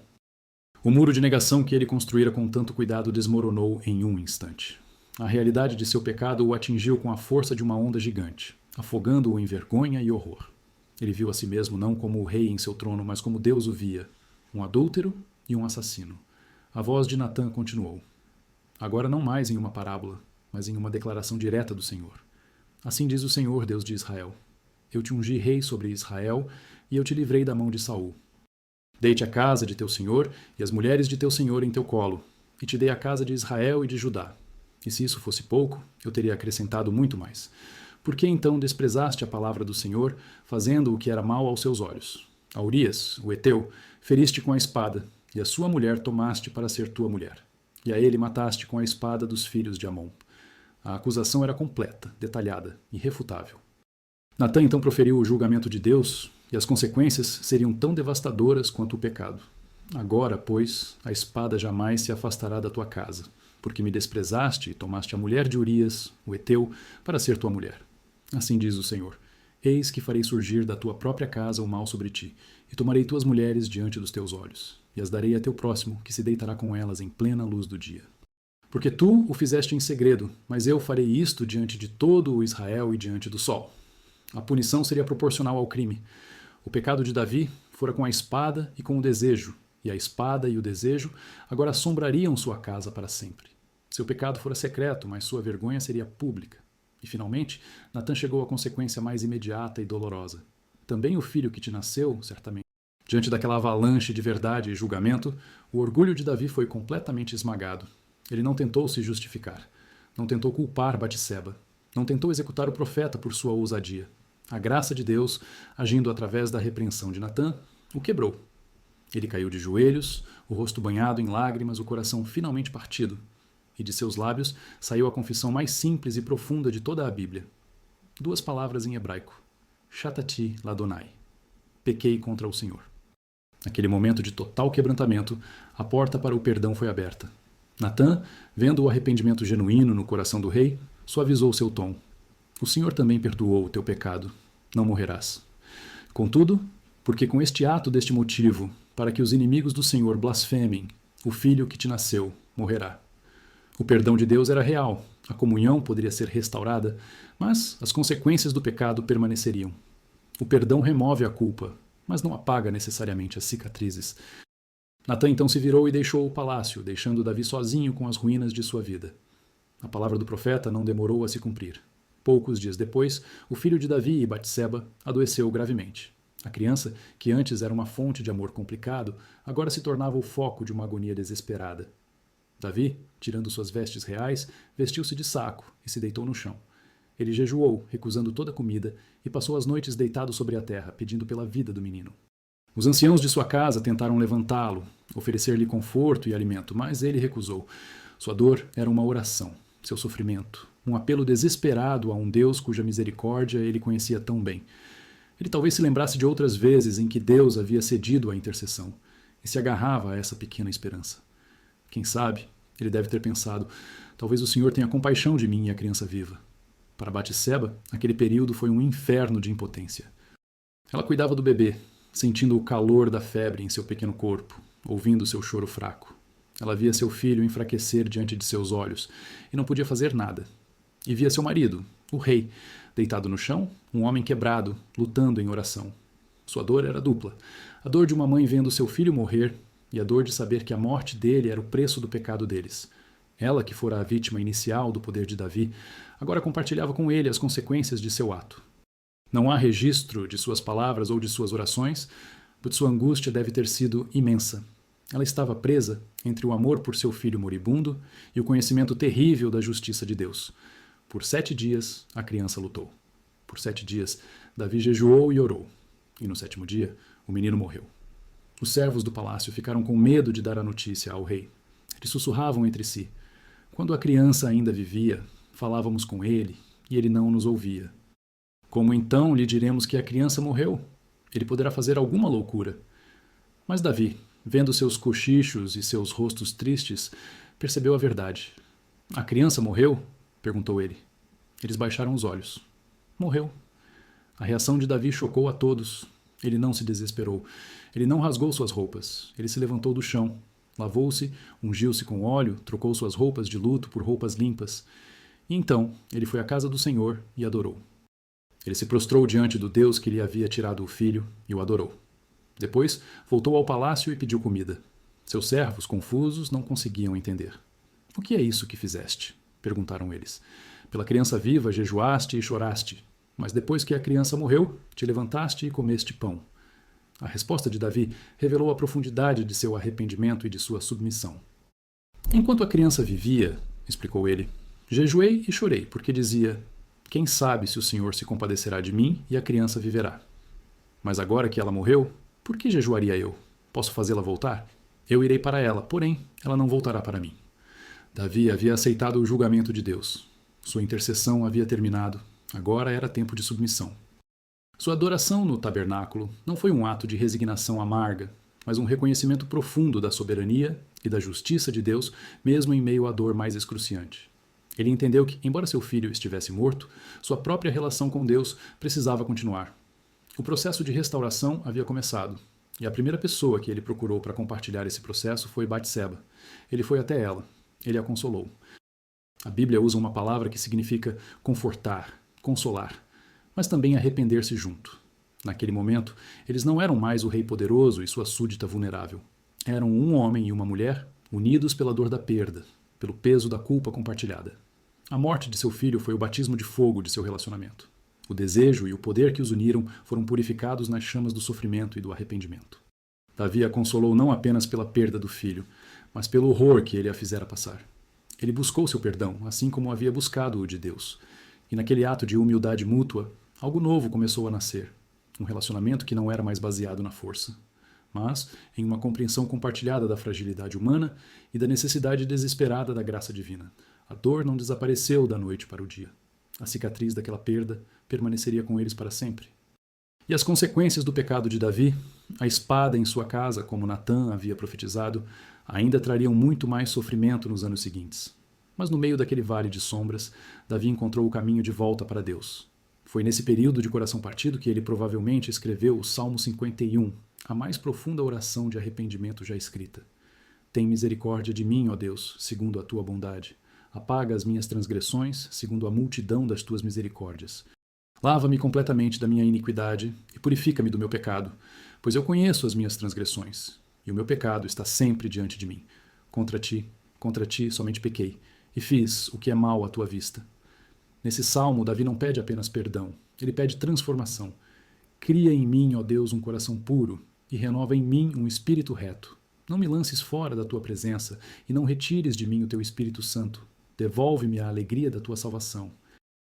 O muro de negação que ele construíra com tanto cuidado desmoronou em um instante. A realidade de seu pecado o atingiu com a força de uma onda gigante, afogando-o em vergonha e horror. Ele viu a si mesmo não como o rei em seu trono, mas como Deus o via, um adúltero e um assassino. A voz de Natã continuou. Agora não mais em uma parábola, mas em uma declaração direta do Senhor. Assim diz o Senhor, Deus de Israel. Eu te ungi rei sobre Israel e eu te livrei da mão de Saul. Dei-te a casa de teu senhor e as mulheres de teu senhor em teu colo, e te dei a casa de Israel e de Judá. E se isso fosse pouco, eu teria acrescentado muito mais. Por que então desprezaste a palavra do Senhor, fazendo o que era mal aos seus olhos? A Urias, o Heteu, feriste com a espada, e a sua mulher tomaste para ser tua mulher. E a ele mataste com a espada dos filhos de Amon. A acusação era completa, detalhada, irrefutável. Natã então proferiu o julgamento de Deus, e as consequências seriam tão devastadoras quanto o pecado. Agora, pois, a espada jamais se afastará da tua casa, porque me desprezaste e tomaste a mulher de Urias, o Heteu, para ser tua mulher. Assim diz o Senhor: Eis que farei surgir da tua própria casa o mal sobre ti, e tomarei tuas mulheres diante dos teus olhos, e as darei a teu próximo, que se deitará com elas em plena luz do dia. Porque tu o fizeste em segredo, mas eu farei isto diante de todo o Israel e diante do sol. A punição seria proporcional ao crime. O pecado de Davi fora com a espada e com o desejo, e a espada e o desejo agora assombrariam sua casa para sempre. Seu pecado fora secreto, mas sua vergonha seria pública. E, finalmente, Natã chegou à consequência mais imediata e dolorosa. Também o filho que te nasceu, certamente. Diante daquela avalanche de verdade e julgamento, o orgulho de Davi foi completamente esmagado. Ele não tentou se justificar. Não tentou culpar Batseba. Não tentou executar o profeta por sua ousadia. A graça de Deus, agindo através da repreensão de Natã, o quebrou. Ele caiu de joelhos, o rosto banhado em lágrimas, o coração finalmente partido. E de seus lábios saiu a confissão mais simples e profunda de toda a Bíblia. 2 palavras em hebraico: Shatati Ladonai. pequei contra o Senhor. Naquele momento de total quebrantamento, a porta para o perdão foi aberta. Natã, vendo o arrependimento genuíno no coração do rei, suavizou seu tom. O Senhor também perdoou o teu pecado. Não morrerás. Contudo, porque com este ato deste motivo, para que os inimigos do Senhor blasfemem, o filho que te nasceu morrerá. O perdão de Deus era real, a comunhão poderia ser restaurada, mas as consequências do pecado permaneceriam. O perdão remove a culpa, mas não apaga necessariamente as cicatrizes. Natã então se virou e deixou o palácio, deixando Davi sozinho com as ruínas de sua vida. A palavra do profeta não demorou a se cumprir. Poucos dias depois, o filho de Davi e Batseba adoeceu gravemente. A criança, que antes era uma fonte de amor complicado, agora se tornava o foco de uma agonia desesperada. Davi, tirando suas vestes reais, vestiu-se de saco e se deitou no chão. Ele jejuou, recusando toda a comida, e passou as noites deitado sobre a terra, pedindo pela vida do menino. Os anciãos de sua casa tentaram levantá-lo, oferecer-lhe conforto e alimento, mas ele recusou. Sua dor era uma oração, seu sofrimento, um apelo desesperado a um Deus cuja misericórdia ele conhecia tão bem. Ele talvez se lembrasse de outras vezes em que Deus havia cedido à intercessão e se agarrava a essa pequena esperança. Quem sabe, ele deve ter pensado, talvez o Senhor tenha compaixão de mim e a criança viva. Para Batseba, aquele período foi um inferno de impotência. Ela cuidava do bebê, sentindo o calor da febre em seu pequeno corpo, ouvindo seu choro fraco. Ela via seu filho enfraquecer diante de seus olhos e não podia fazer nada. E via seu marido, o rei, deitado no chão, um homem quebrado, lutando em oração. Sua dor era dupla. A dor de uma mãe vendo seu filho morrer e a dor de saber que a morte dele era o preço do pecado deles. Ela, que fora a vítima inicial do poder de Davi, agora compartilhava com ele as consequências de seu ato. Não há registro de suas palavras ou de suas orações, pois sua angústia deve ter sido imensa. Ela estava presa entre o amor por seu filho moribundo e o conhecimento terrível da justiça de Deus. Por 7 dias, a criança lutou. Por 7 dias, Davi jejuou e orou. E no 7º dia, o menino morreu. Os servos do palácio ficaram com medo de dar a notícia ao rei. Eles sussurravam entre si. Quando a criança ainda vivia, falávamos com ele e ele não nos ouvia. Como então lhe diremos que a criança morreu? Ele poderá fazer alguma loucura. Mas Davi, vendo seus cochichos e seus rostos tristes, percebeu a verdade. A criança morreu? Perguntou ele. Eles baixaram os olhos. Morreu. A reação de Davi chocou a todos. Ele não se desesperou. Ele não rasgou suas roupas. Ele se levantou do chão. Lavou-se, ungiu-se com óleo, trocou suas roupas de luto por roupas limpas. E então ele foi à casa do Senhor e adorou. Ele se prostrou diante do Deus que lhe havia tirado o filho e o adorou. Depois voltou ao palácio e pediu comida. Seus servos, confusos, não conseguiam entender. O que é isso que fizeste? Perguntaram eles. Pela criança viva jejuaste e choraste, mas depois que a criança morreu, te levantaste e comeste pão. A resposta de Davi revelou a profundidade de seu arrependimento e de sua submissão. Enquanto a criança vivia, explicou ele, jejuei e chorei, porque dizia, quem sabe se o Senhor se compadecerá de mim e a criança viverá. Mas agora que ela morreu, por que jejuaria eu? Posso fazê-la voltar? Eu irei para ela, porém, ela não voltará para mim. Davi havia aceitado o julgamento de Deus. Sua intercessão havia terminado. Agora era tempo de submissão. Sua adoração no tabernáculo não foi um ato de resignação amarga, mas um reconhecimento profundo da soberania e da justiça de Deus, mesmo em meio à dor mais excruciante. Ele entendeu que, embora seu filho estivesse morto, sua própria relação com Deus precisava continuar. O processo de restauração havia começado, e a primeira pessoa que ele procurou para compartilhar esse processo foi Batseba. Ele foi até ela. Ele a consolou. A Bíblia usa uma palavra que significa confortar, consolar, mas também arrepender-se junto. Naquele momento, eles não eram mais o rei poderoso e sua súdita vulnerável. Eram um homem e uma mulher unidos pela dor da perda, pelo peso da culpa compartilhada. A morte de seu filho foi o batismo de fogo de seu relacionamento. O desejo e o poder que os uniram foram purificados nas chamas do sofrimento e do arrependimento. Davi a consolou não apenas pela perda do filho, mas pelo horror que ele a fizera passar. Ele buscou seu perdão, assim como havia buscado o de Deus. E naquele ato de humildade mútua, algo novo começou a nascer. Um relacionamento que não era mais baseado na força, mas em uma compreensão compartilhada da fragilidade humana e da necessidade desesperada da graça divina. A dor não desapareceu da noite para o dia. A cicatriz daquela perda permaneceria com eles para sempre. E as consequências do pecado de Davi, a espada em sua casa, como Natã havia profetizado, ainda trariam muito mais sofrimento nos anos seguintes. Mas no meio daquele vale de sombras, Davi encontrou o caminho de volta para Deus. Foi nesse período de coração partido que ele provavelmente escreveu o Salmo 51, a mais profunda oração de arrependimento já escrita. Tem misericórdia de mim, ó Deus, segundo a tua bondade. Apaga as minhas transgressões, segundo a multidão das tuas misericórdias. Lava-me completamente da minha iniquidade e purifica-me do meu pecado, pois eu conheço as minhas transgressões, e o meu pecado está sempre diante de mim. Contra ti somente pequei, e fiz o que é mal à tua vista. Nesse salmo, Davi não pede apenas perdão, ele pede transformação. Cria em mim, ó Deus, um coração puro, e renova em mim um espírito reto. Não me lances fora da tua presença, e não retires de mim o teu Espírito Santo. Devolve-me a alegria da tua salvação.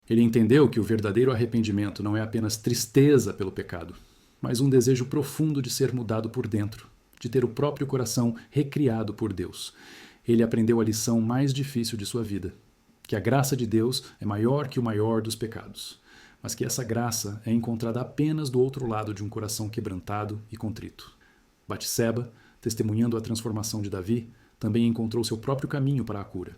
Ele entendeu que o verdadeiro arrependimento não é apenas tristeza pelo pecado, mas um desejo profundo de ser mudado por dentro, de ter o próprio coração recriado por Deus. Ele aprendeu a lição mais difícil de sua vida, que a graça de Deus é maior que o maior dos pecados, mas que essa graça é encontrada apenas do outro lado de um coração quebrantado e contrito. Batseba, testemunhando a transformação de Davi, também encontrou seu próprio caminho para a cura.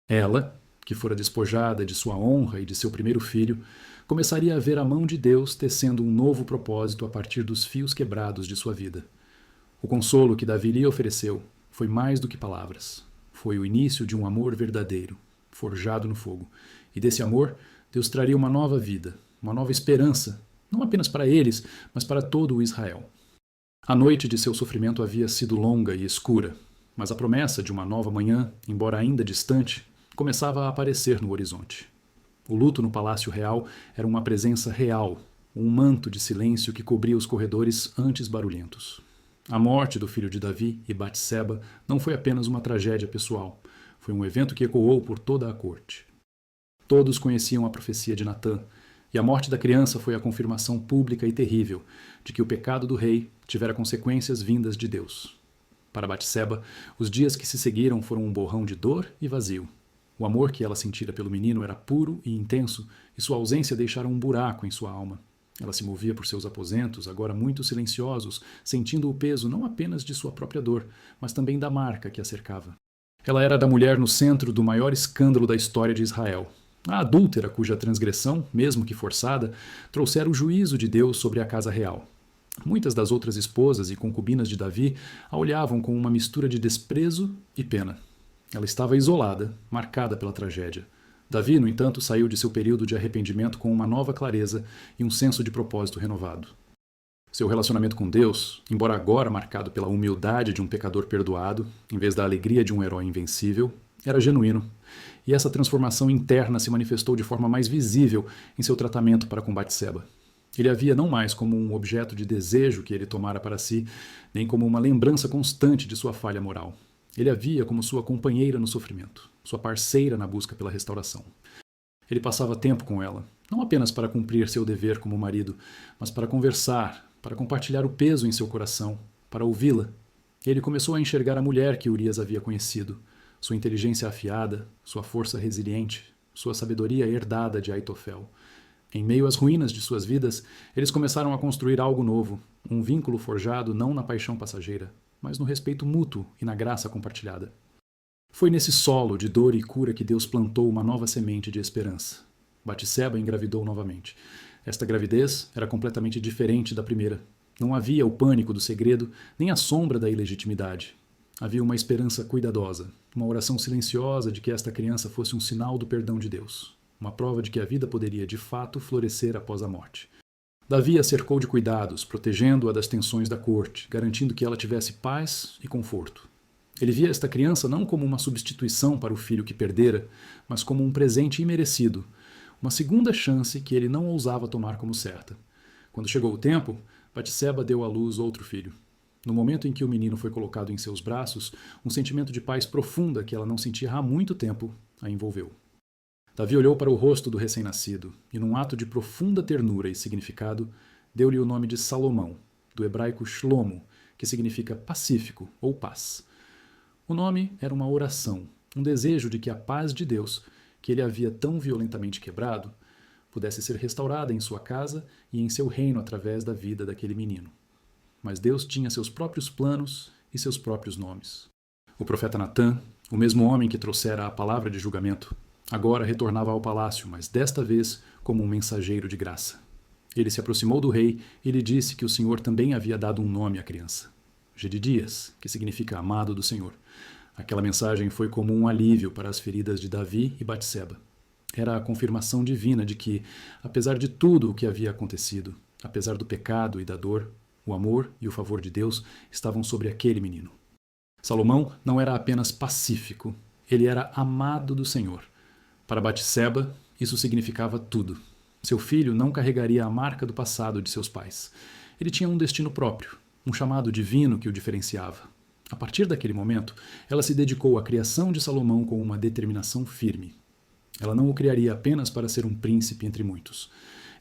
Ela, que fora despojada de sua honra e de seu primeiro filho, começaria a ver a mão de Deus tecendo um novo propósito a partir dos fios quebrados de sua vida. O consolo que Davi lhe ofereceu foi mais do que palavras. Foi o início de um amor verdadeiro, forjado no fogo. E desse amor, Deus traria uma nova vida, uma nova esperança, não apenas para eles, mas para todo o Israel. A noite de seu sofrimento havia sido longa e escura, mas a promessa de uma nova manhã, embora ainda distante, começava a aparecer no horizonte. O luto no Palácio Real era uma presença real, um manto de silêncio que cobria os corredores antes barulhentos. A morte do filho de Davi e Batseba não foi apenas uma tragédia pessoal, foi um evento que ecoou por toda a corte. Todos conheciam a profecia de Natã, e a morte da criança foi a confirmação pública e terrível de que o pecado do rei tivera consequências vindas de Deus. Para Batseba, os dias que se seguiram foram um borrão de dor e vazio. O amor que ela sentira pelo menino era puro e intenso, e sua ausência deixara um buraco em sua alma. Ela se movia por seus aposentos, agora muito silenciosos, sentindo o peso não apenas de sua própria dor, mas também da marca que a cercava. Ela era da mulher no centro do maior escândalo da história de Israel. A adúltera cuja transgressão, mesmo que forçada, trouxera o juízo de Deus sobre a casa real. Muitas das outras esposas e concubinas de Davi a olhavam com uma mistura de desprezo e pena. Ela estava isolada, marcada pela tragédia. Davi, no entanto, saiu de seu período de arrependimento com uma nova clareza e um senso de propósito renovado. Seu relacionamento com Deus, embora agora marcado pela humildade de um pecador perdoado, em vez da alegria de um herói invencível, era genuíno. E essa transformação interna se manifestou de forma mais visível em seu tratamento para com Batseba. Ele a via não mais como um objeto de desejo que ele tomara para si, nem como uma lembrança constante de sua falha moral. Ele a via como sua companheira no sofrimento, sua parceira na busca pela restauração. Ele passava tempo com ela, não apenas para cumprir seu dever como marido, mas para conversar, para compartilhar o peso em seu coração, para ouvi-la. Ele começou a enxergar a mulher que Urias havia conhecido, sua inteligência afiada, sua força resiliente, sua sabedoria herdada de Aitofel. Em meio às ruínas de suas vidas, eles começaram a construir algo novo, um vínculo forjado não na paixão passageira, mas no respeito mútuo e na graça compartilhada. Foi nesse solo de dor e cura que Deus plantou uma nova semente de esperança. Batseba engravidou novamente. Esta gravidez era completamente diferente da primeira. Não havia o pânico do segredo, nem a sombra da ilegitimidade. Havia uma esperança cuidadosa, uma oração silenciosa de que esta criança fosse um sinal do perdão de Deus, uma prova de que a vida poderia de fato florescer após a morte. Davi a cercou de cuidados, protegendo-a das tensões da corte, garantindo que ela tivesse paz e conforto. Ele via esta criança não como uma substituição para o filho que perdera, mas como um presente imerecido, uma segunda chance que ele não ousava tomar como certa. Quando chegou o tempo, Batseba deu à luz outro filho. No momento em que o menino foi colocado em seus braços, um sentimento de paz profunda que ela não sentia há muito tempo a envolveu. Davi olhou para o rosto do recém-nascido e, num ato de profunda ternura e significado, deu-lhe o nome de Salomão, do hebraico Shlomo, que significa pacífico ou paz. O nome era uma oração, um desejo de que a paz de Deus, que ele havia tão violentamente quebrado, pudesse ser restaurada em sua casa e em seu reino através da vida daquele menino. Mas Deus tinha seus próprios planos e seus próprios nomes. O profeta Natã, o mesmo homem que trouxera a palavra de julgamento, agora retornava ao palácio, mas desta vez como um mensageiro de graça. Ele se aproximou do rei e lhe disse que o Senhor também havia dado um nome à criança. Jedidias, que significa amado do Senhor. Aquela mensagem foi como um alívio para as feridas de Davi e Batseba. Era a confirmação divina de que, apesar de tudo o que havia acontecido, apesar do pecado e da dor, o amor e o favor de Deus estavam sobre aquele menino. Salomão não era apenas pacífico, ele era amado do Senhor. Para Batseba, isso significava tudo. Seu filho não carregaria a marca do passado de seus pais. Ele tinha um destino próprio, um chamado divino que o diferenciava. A partir daquele momento, ela se dedicou à criação de Salomão com uma determinação firme. Ela não o criaria apenas para ser um príncipe entre muitos.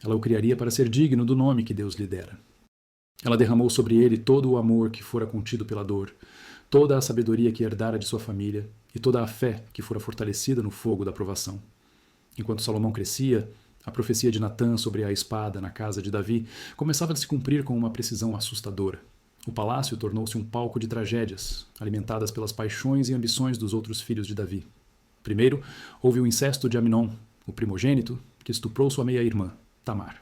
Ela o criaria para ser digno do nome que Deus lhe dera. Ela derramou sobre ele todo o amor que fora contido pela dor, toda a sabedoria que herdara de sua família e toda a fé que fora fortalecida no fogo da provação. Enquanto Salomão crescia, a profecia de Natã sobre a espada na casa de Davi começava a se cumprir com uma precisão assustadora. O palácio tornou-se um palco de tragédias, alimentadas pelas paixões e ambições dos outros filhos de Davi. Primeiro, houve o incesto de Amnon, o primogênito, que estuprou sua meia-irmã, Tamar.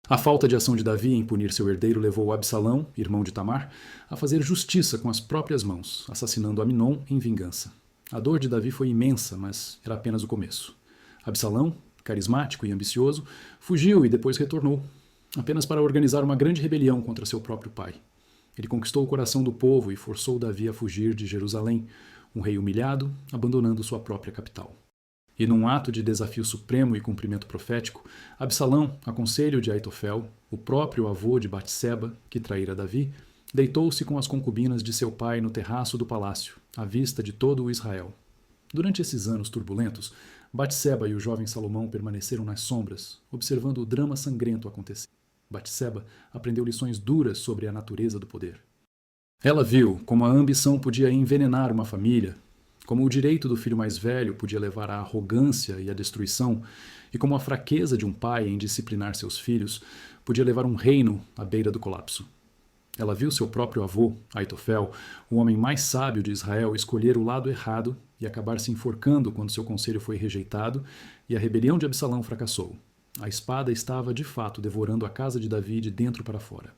A falta de ação de Davi em punir seu herdeiro levou Absalão, irmão de Tamar, a fazer justiça com as próprias mãos, assassinando Amnon em vingança. A dor de Davi foi imensa, mas era apenas o começo. Absalão, carismático e ambicioso, fugiu e depois retornou, apenas para organizar uma grande rebelião contra seu próprio pai. Ele conquistou o coração do povo e forçou Davi a fugir de Jerusalém, um rei humilhado, abandonando sua própria capital. E num ato de desafio supremo e cumprimento profético, Absalão, a conselho de Aitofel, o próprio avô de Batseba, que traíra Davi, deitou-se com as concubinas de seu pai no terraço do palácio, à vista de todo o Israel. Durante esses anos turbulentos, Batseba e o jovem Salomão permaneceram nas sombras, observando o drama sangrento acontecer. Batseba aprendeu lições duras sobre a natureza do poder. Ela viu como a ambição podia envenenar uma família, como o direito do filho mais velho podia levar à arrogância e à destruição, e como a fraqueza de um pai em disciplinar seus filhos podia levar um reino à beira do colapso. Ela viu seu próprio avô, Aitofel, o homem mais sábio de Israel, escolher o lado errado e acabar se enforcando quando seu conselho foi rejeitado e a rebelião de Absalão fracassou. A espada estava, de fato, devorando a casa de Davi de dentro para fora.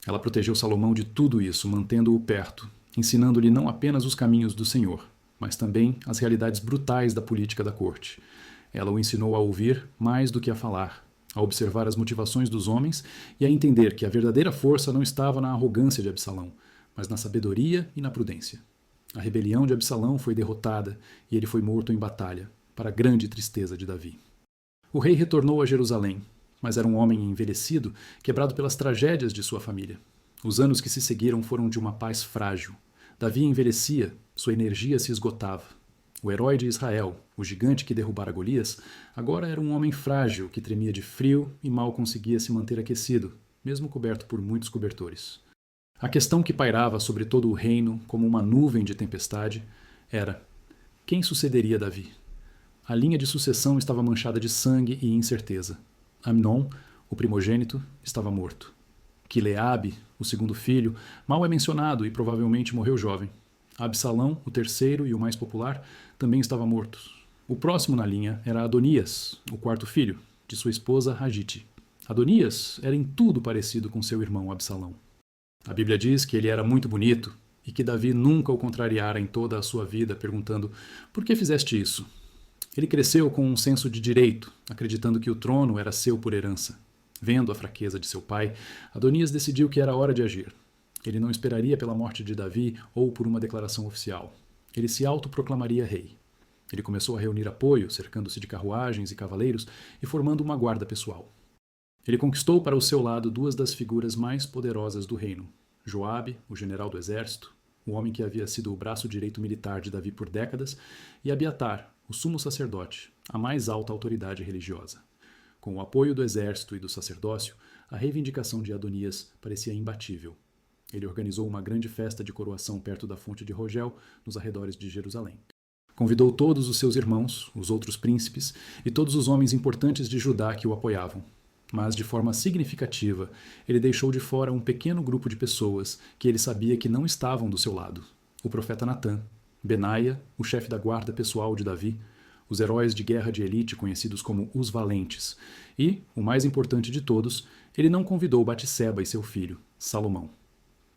Ela protegeu Salomão de tudo isso, mantendo-o perto, ensinando-lhe não apenas os caminhos do Senhor, mas também as realidades brutais da política da corte. Ela o ensinou a ouvir mais do que a falar, a observar as motivações dos homens e a entender que a verdadeira força não estava na arrogância de Absalão, mas na sabedoria e na prudência. A rebelião de Absalão foi derrotada e ele foi morto em batalha, para a grande tristeza de Davi. O rei retornou a Jerusalém, mas era um homem envelhecido, quebrado pelas tragédias de sua família. Os anos que se seguiram foram de uma paz frágil. Davi envelhecia, sua energia se esgotava. O herói de Israel, o gigante que derrubara Golias, agora era um homem frágil que tremia de frio e mal conseguia se manter aquecido, mesmo coberto por muitos cobertores. A questão que pairava sobre todo o reino como uma nuvem de tempestade era: quem sucederia Davi? A linha de sucessão estava manchada de sangue e incerteza. Amnon, o primogênito, estava morto. Quileabe, o segundo filho, mal é mencionado e provavelmente morreu jovem. Absalão, o terceiro e o mais popular, também estava morto. O próximo na linha era Adonias, o quarto filho, de sua esposa Agite. Adonias era em tudo parecido com seu irmão Absalão. A Bíblia diz que ele era muito bonito e que Davi nunca o contrariara em toda a sua vida, perguntando: por que fizeste isso? Ele cresceu com um senso de direito, acreditando que o trono era seu por herança. Vendo a fraqueza de seu pai, Adonias decidiu que era hora de agir. Ele não esperaria pela morte de Davi ou por uma declaração oficial. Ele se autoproclamaria rei. Ele começou a reunir apoio, cercando-se de carruagens e cavaleiros e formando uma guarda pessoal. Ele conquistou para o seu lado duas das figuras mais poderosas do reino: Joabe, o general do exército, o homem que havia sido o braço direito militar de Davi por décadas, e Abiatar, o sumo sacerdote, a mais alta autoridade religiosa. Com o apoio do exército e do sacerdócio, a reivindicação de Adonias parecia imbatível. Ele organizou uma grande festa de coroação perto da fonte de Rogel, nos arredores de Jerusalém. Convidou todos os seus irmãos, os outros príncipes e todos os homens importantes de Judá que o apoiavam. Mas, de forma significativa, ele deixou de fora um pequeno grupo de pessoas que ele sabia que não estavam do seu lado. O profeta Natã, Benaia, o chefe da guarda pessoal de Davi, os heróis de guerra de elite conhecidos como os Valentes, e, o mais importante de todos, ele não convidou Batseba e seu filho, Salomão.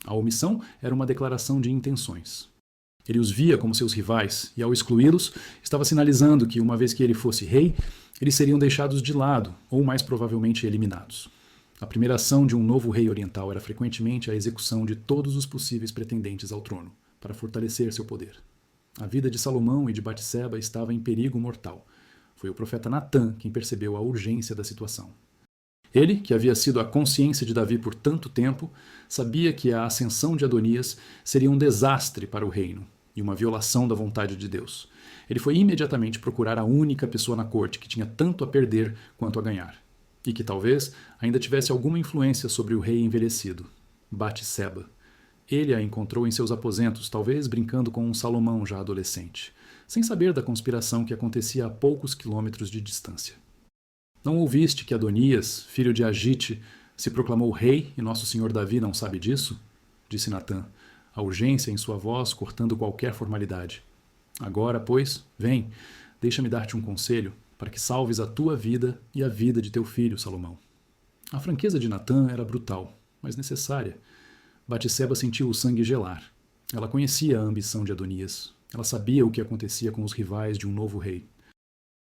A omissão era uma declaração de intenções. Ele os via como seus rivais e, ao excluí-los, estava sinalizando que, uma vez que ele fosse rei, eles seriam deixados de lado ou, mais provavelmente, eliminados. A primeira ação de um novo rei oriental era frequentemente a execução de todos os possíveis pretendentes ao trono, para fortalecer seu poder. A vida de Salomão e de Batseba estava em perigo mortal. Foi o profeta Natã quem percebeu a urgência da situação. Ele, que havia sido a consciência de Davi por tanto tempo, sabia que a ascensão de Adonias seria um desastre para o reino e uma violação da vontade de Deus. Ele foi imediatamente procurar a única pessoa na corte que tinha tanto a perder quanto a ganhar, e que talvez ainda tivesse alguma influência sobre o rei envelhecido, Batseba. Ele a encontrou em seus aposentos, talvez brincando com um Salomão já adolescente, sem saber da conspiração que acontecia a poucos quilômetros de distância. Não ouviste que Adonias, filho de Agite, se proclamou rei e nosso senhor Davi não sabe disso? Disse Natã, a urgência em sua voz cortando qualquer formalidade. Agora, pois, vem, deixa-me dar-te um conselho, para que salves a tua vida e a vida de teu filho, Salomão. A franqueza de Natã era brutal, mas necessária. Batseba sentiu o sangue gelar. Ela conhecia a ambição de Adonias. Ela sabia o que acontecia com os rivais de um novo rei.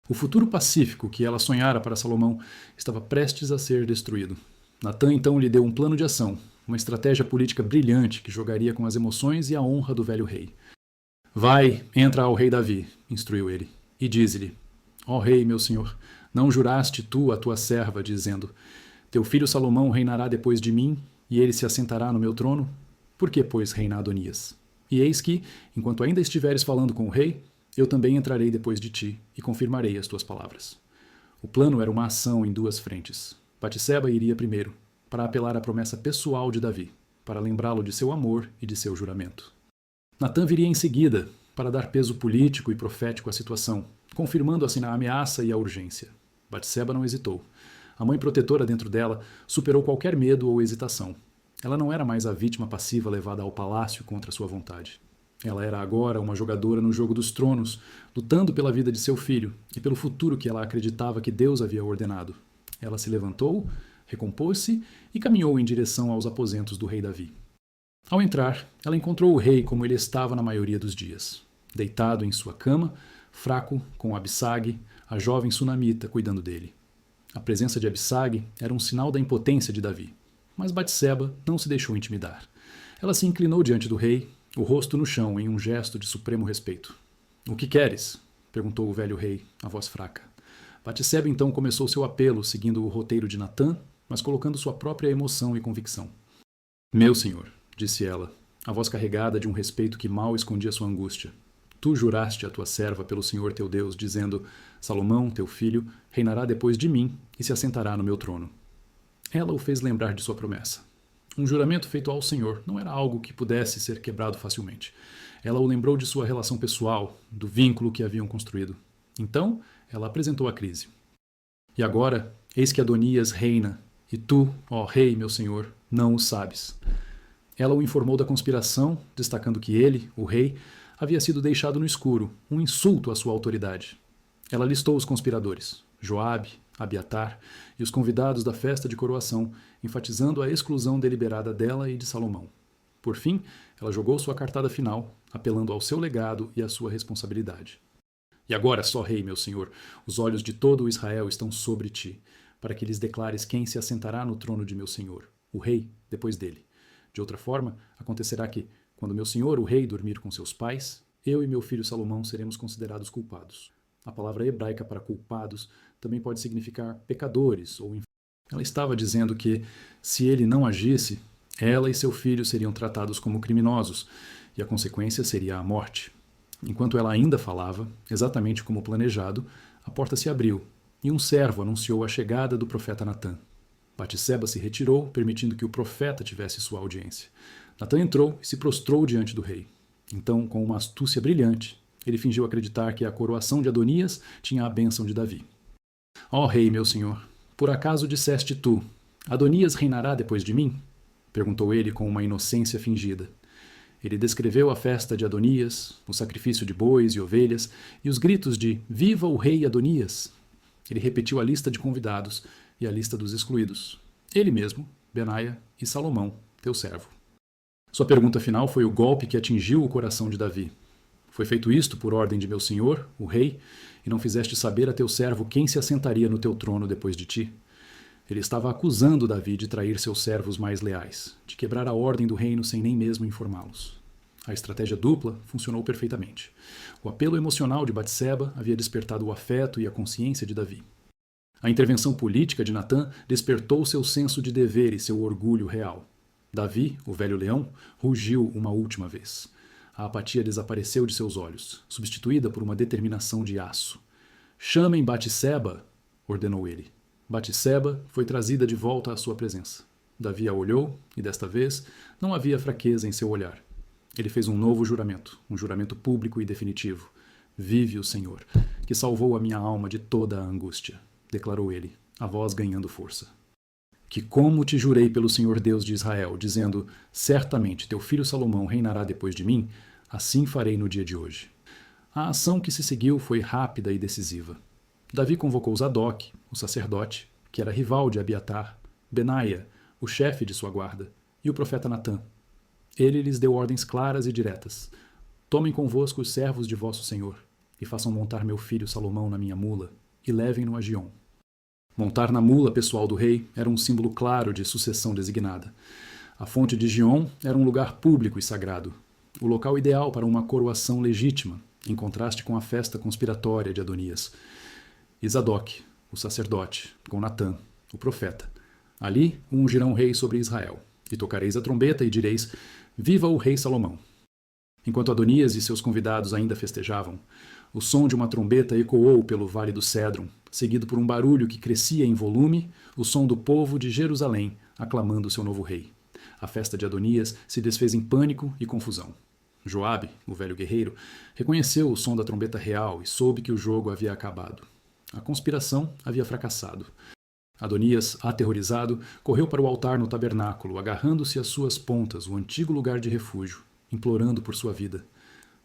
O futuro pacífico que ela sonhara para Salomão estava prestes a ser destruído. Natã então lhe deu um plano de ação, uma estratégia política brilhante que jogaria com as emoções e a honra do velho rei. Vai, entra ao rei Davi, instruiu ele, e dize-lhe: Ó rei, meu senhor, não juraste tu a tua serva, dizendo: Teu filho Salomão reinará depois de mim, e ele se assentará no meu trono? Por que, pois, reina Adonias? E eis que, enquanto ainda estiveres falando com o rei, eu também entrarei depois de ti e confirmarei as tuas palavras. O plano era uma ação em duas frentes. Batseba iria primeiro, para apelar à promessa pessoal de Davi, para lembrá-lo de seu amor e de seu juramento. Natã viria em seguida, para dar peso político e profético à situação, confirmando assim a ameaça e a urgência. Batseba não hesitou. A mãe protetora dentro dela superou qualquer medo ou hesitação. Ela não era mais a vítima passiva levada ao palácio contra sua vontade. Ela era agora uma jogadora no jogo dos tronos, lutando pela vida de seu filho e pelo futuro que ela acreditava que Deus havia ordenado. Ela se levantou, recompôs-se e caminhou em direção aos aposentos do rei Davi. Ao entrar, ela encontrou o rei como ele estava na maioria dos dias, deitado em sua cama, fraco, com Abissag, a jovem sunamita, cuidando dele. A presença de Abissag era um sinal da impotência de Davi, mas Batseba não se deixou intimidar. Ela se inclinou diante do rei, o rosto no chão, em um gesto de supremo respeito. O que queres? Perguntou o velho rei, a voz fraca. Batseba então começou seu apelo, seguindo o roteiro de Natã, mas colocando sua própria emoção e convicção. Meu senhor, disse ela, a voz carregada de um respeito que mal escondia sua angústia. Tu juraste a tua serva pelo Senhor teu Deus, dizendo: Salomão, teu filho, reinará depois de mim e se assentará no meu trono. Ela o fez lembrar de sua promessa. Um juramento feito ao Senhor não era algo que pudesse ser quebrado facilmente. Ela o lembrou de sua relação pessoal, do vínculo que haviam construído. Então, ela apresentou a crise. E agora, eis que Adonias reina, e tu, ó rei, meu senhor, não o sabes. Ela o informou da conspiração, destacando que ele, o rei, havia sido deixado no escuro, um insulto à sua autoridade. Ela listou os conspiradores, Joabe, Abiatar e os convidados da festa de coroação, enfatizando a exclusão deliberada dela e de Salomão. Por fim, ela jogou sua cartada final, apelando ao seu legado e à sua responsabilidade. E agora, só rei, meu senhor, os olhos de todo o Israel estão sobre ti, para que lhes declares quem se assentará no trono de meu senhor, o rei, depois dele. De outra forma, acontecerá que, quando meu senhor, o rei, dormir com seus pais, eu e meu filho Salomão seremos considerados culpados. A palavra hebraica para culpados também pode significar pecadores ou infernos. Ela estava dizendo que, se ele não agisse, ela e seu filho seriam tratados como criminosos, e a consequência seria a morte. Enquanto ela ainda falava, exatamente como planejado, a porta se abriu, e um servo anunciou a chegada do profeta Natã. Batseba se retirou, permitindo que o profeta tivesse sua audiência. Natã entrou e se prostrou diante do rei. Então, com uma astúcia brilhante, Ele fingiu acreditar que a coroação de Adonias tinha a bênção de Davi. Ó rei, meu senhor, por acaso disseste tu, Adonias reinará depois de mim? Perguntou ele com uma inocência fingida. Ele descreveu a festa de Adonias, o sacrifício de bois e ovelhas e os gritos de Viva o rei Adonias! Ele repetiu a lista de convidados e a lista dos excluídos. Ele mesmo, Benaia e Salomão, teu servo. Sua pergunta final foi o golpe que atingiu o coração de Davi. Foi feito isto por ordem de meu senhor, o rei, e não fizeste saber a teu servo quem se assentaria no teu trono depois de ti? Ele estava acusando Davi de trair seus servos mais leais, de quebrar a ordem do reino sem nem mesmo informá-los. A estratégia dupla funcionou perfeitamente. O apelo emocional de Batseba havia despertado o afeto e a consciência de Davi. A intervenção política de Natã despertou seu senso de dever e seu orgulho real. Davi, o velho leão, rugiu uma última vez. A apatia desapareceu de seus olhos, substituída por uma determinação de aço. Chamem Batseba, ordenou ele. Batseba foi trazida de volta à sua presença. Davi a olhou e, desta vez, não havia fraqueza em seu olhar. Ele fez um novo juramento, um juramento público e definitivo. Vive o Senhor, que salvou a minha alma de toda a angústia, declarou ele, a voz ganhando força. Que como te jurei pelo Senhor Deus de Israel, dizendo, certamente teu filho Salomão reinará depois de mim, assim farei no dia de hoje. A ação que se seguiu foi rápida e decisiva. Davi convocou Zadok, o sacerdote, que era rival de Abiatar, Benaia, o chefe de sua guarda, e o profeta Natã. Ele lhes deu ordens claras e diretas. Tomem convosco os servos de vosso senhor, e façam montar meu filho Salomão na minha mula, e levem-no a Giom. Montar na mula pessoal do rei era um símbolo claro de sucessão designada. A fonte de Giom era um lugar público e sagrado, o local ideal para uma coroação legítima, em contraste com a festa conspiratória de Adonias. E Zadok, o sacerdote, com Natã, o profeta. Ali ungirão rei sobre Israel, e tocareis a trombeta e direis, Viva o rei Salomão! Enquanto Adonias e seus convidados ainda festejavam, o som de uma trombeta ecoou pelo vale do Cédron, seguido por um barulho que crescia em volume, o som do povo de Jerusalém aclamando seu novo rei. A festa de Adonias se desfez em pânico e confusão. Joabe, o velho guerreiro, reconheceu o som da trombeta real e soube que o jogo havia acabado. A conspiração havia fracassado. Adonias, aterrorizado, correu para o altar no tabernáculo, agarrando-se às suas pontas, o antigo lugar de refúgio, implorando por sua vida.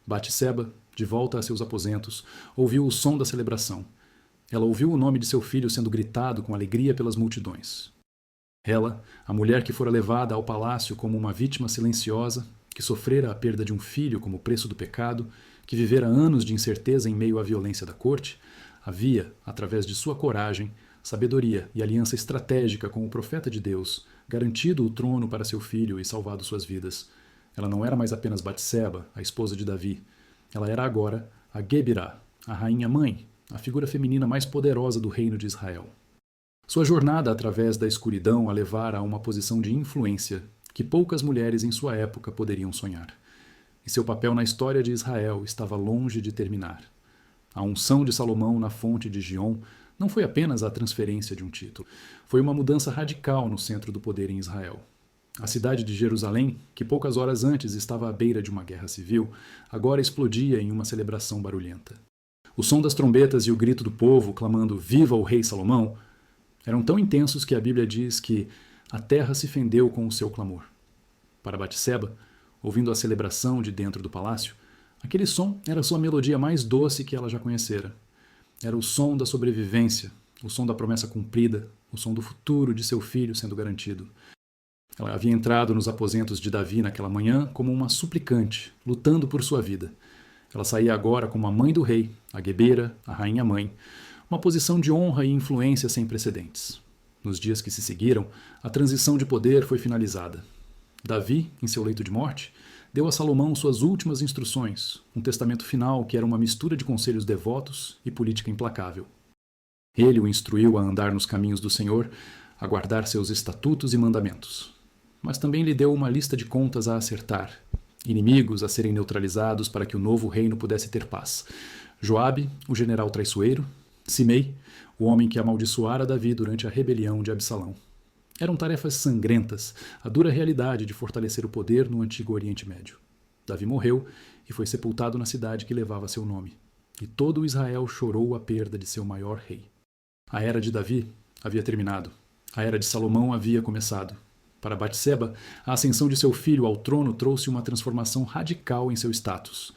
Batseba, de volta a seus aposentos, ouviu o som da celebração. Ela ouviu o nome de seu filho sendo gritado com alegria pelas multidões. Ela, a mulher que fora levada ao palácio como uma vítima silenciosa, que sofrera a perda de um filho como preço do pecado, que vivera anos de incerteza em meio à violência da corte, havia, através de sua coragem, sabedoria e aliança estratégica com o profeta de Deus, garantido o trono para seu filho e salvado suas vidas. Ela não era mais apenas Batseba, a esposa de Davi. Ela era agora a Gebirá, a rainha-mãe, a figura feminina mais poderosa do reino de Israel. Sua jornada através da escuridão a levara a uma posição de influência que poucas mulheres em sua época poderiam sonhar. E seu papel na história de Israel estava longe de terminar. A unção de Salomão na fonte de Giom não foi apenas a transferência de um título. Foi uma mudança radical no centro do poder em Israel. A cidade de Jerusalém, que poucas horas antes estava à beira de uma guerra civil, agora explodia em uma celebração barulhenta. O som das trombetas e o grito do povo clamando Viva o rei Salomão eram tão intensos que a Bíblia diz que a terra se fendeu com o seu clamor. Para Batseba, ouvindo a celebração de dentro do palácio, aquele som era sua melodia mais doce que ela já conhecera. Era o som da sobrevivência, o som da promessa cumprida, o som do futuro de seu filho sendo garantido. Ela havia entrado nos aposentos de Davi naquela manhã como uma suplicante, lutando por sua vida. Ela saía agora como a mãe do rei, a guebeira, a rainha-mãe, uma posição de honra e influência sem precedentes. Nos dias que se seguiram, a transição de poder foi finalizada. Davi, em seu leito de morte, deu a Salomão suas últimas instruções, um testamento final que era uma mistura de conselhos devotos e política implacável. Ele o instruiu a andar nos caminhos do Senhor, a guardar seus estatutos e mandamentos. Mas também lhe deu uma lista de contas a acertar, inimigos a serem neutralizados para que o novo reino pudesse ter paz. Joabe, o general traiçoeiro, Simei, o homem que amaldiçoara Davi durante a rebelião de Absalão. Eram tarefas sangrentas, a dura realidade de fortalecer o poder no antigo Oriente Médio. Davi morreu e foi sepultado na cidade que levava seu nome. E todo Israel chorou a perda de seu maior rei. A era de Davi havia terminado. A era de Salomão havia começado. Para Batseba, a ascensão de seu filho ao trono trouxe uma transformação radical em seu status.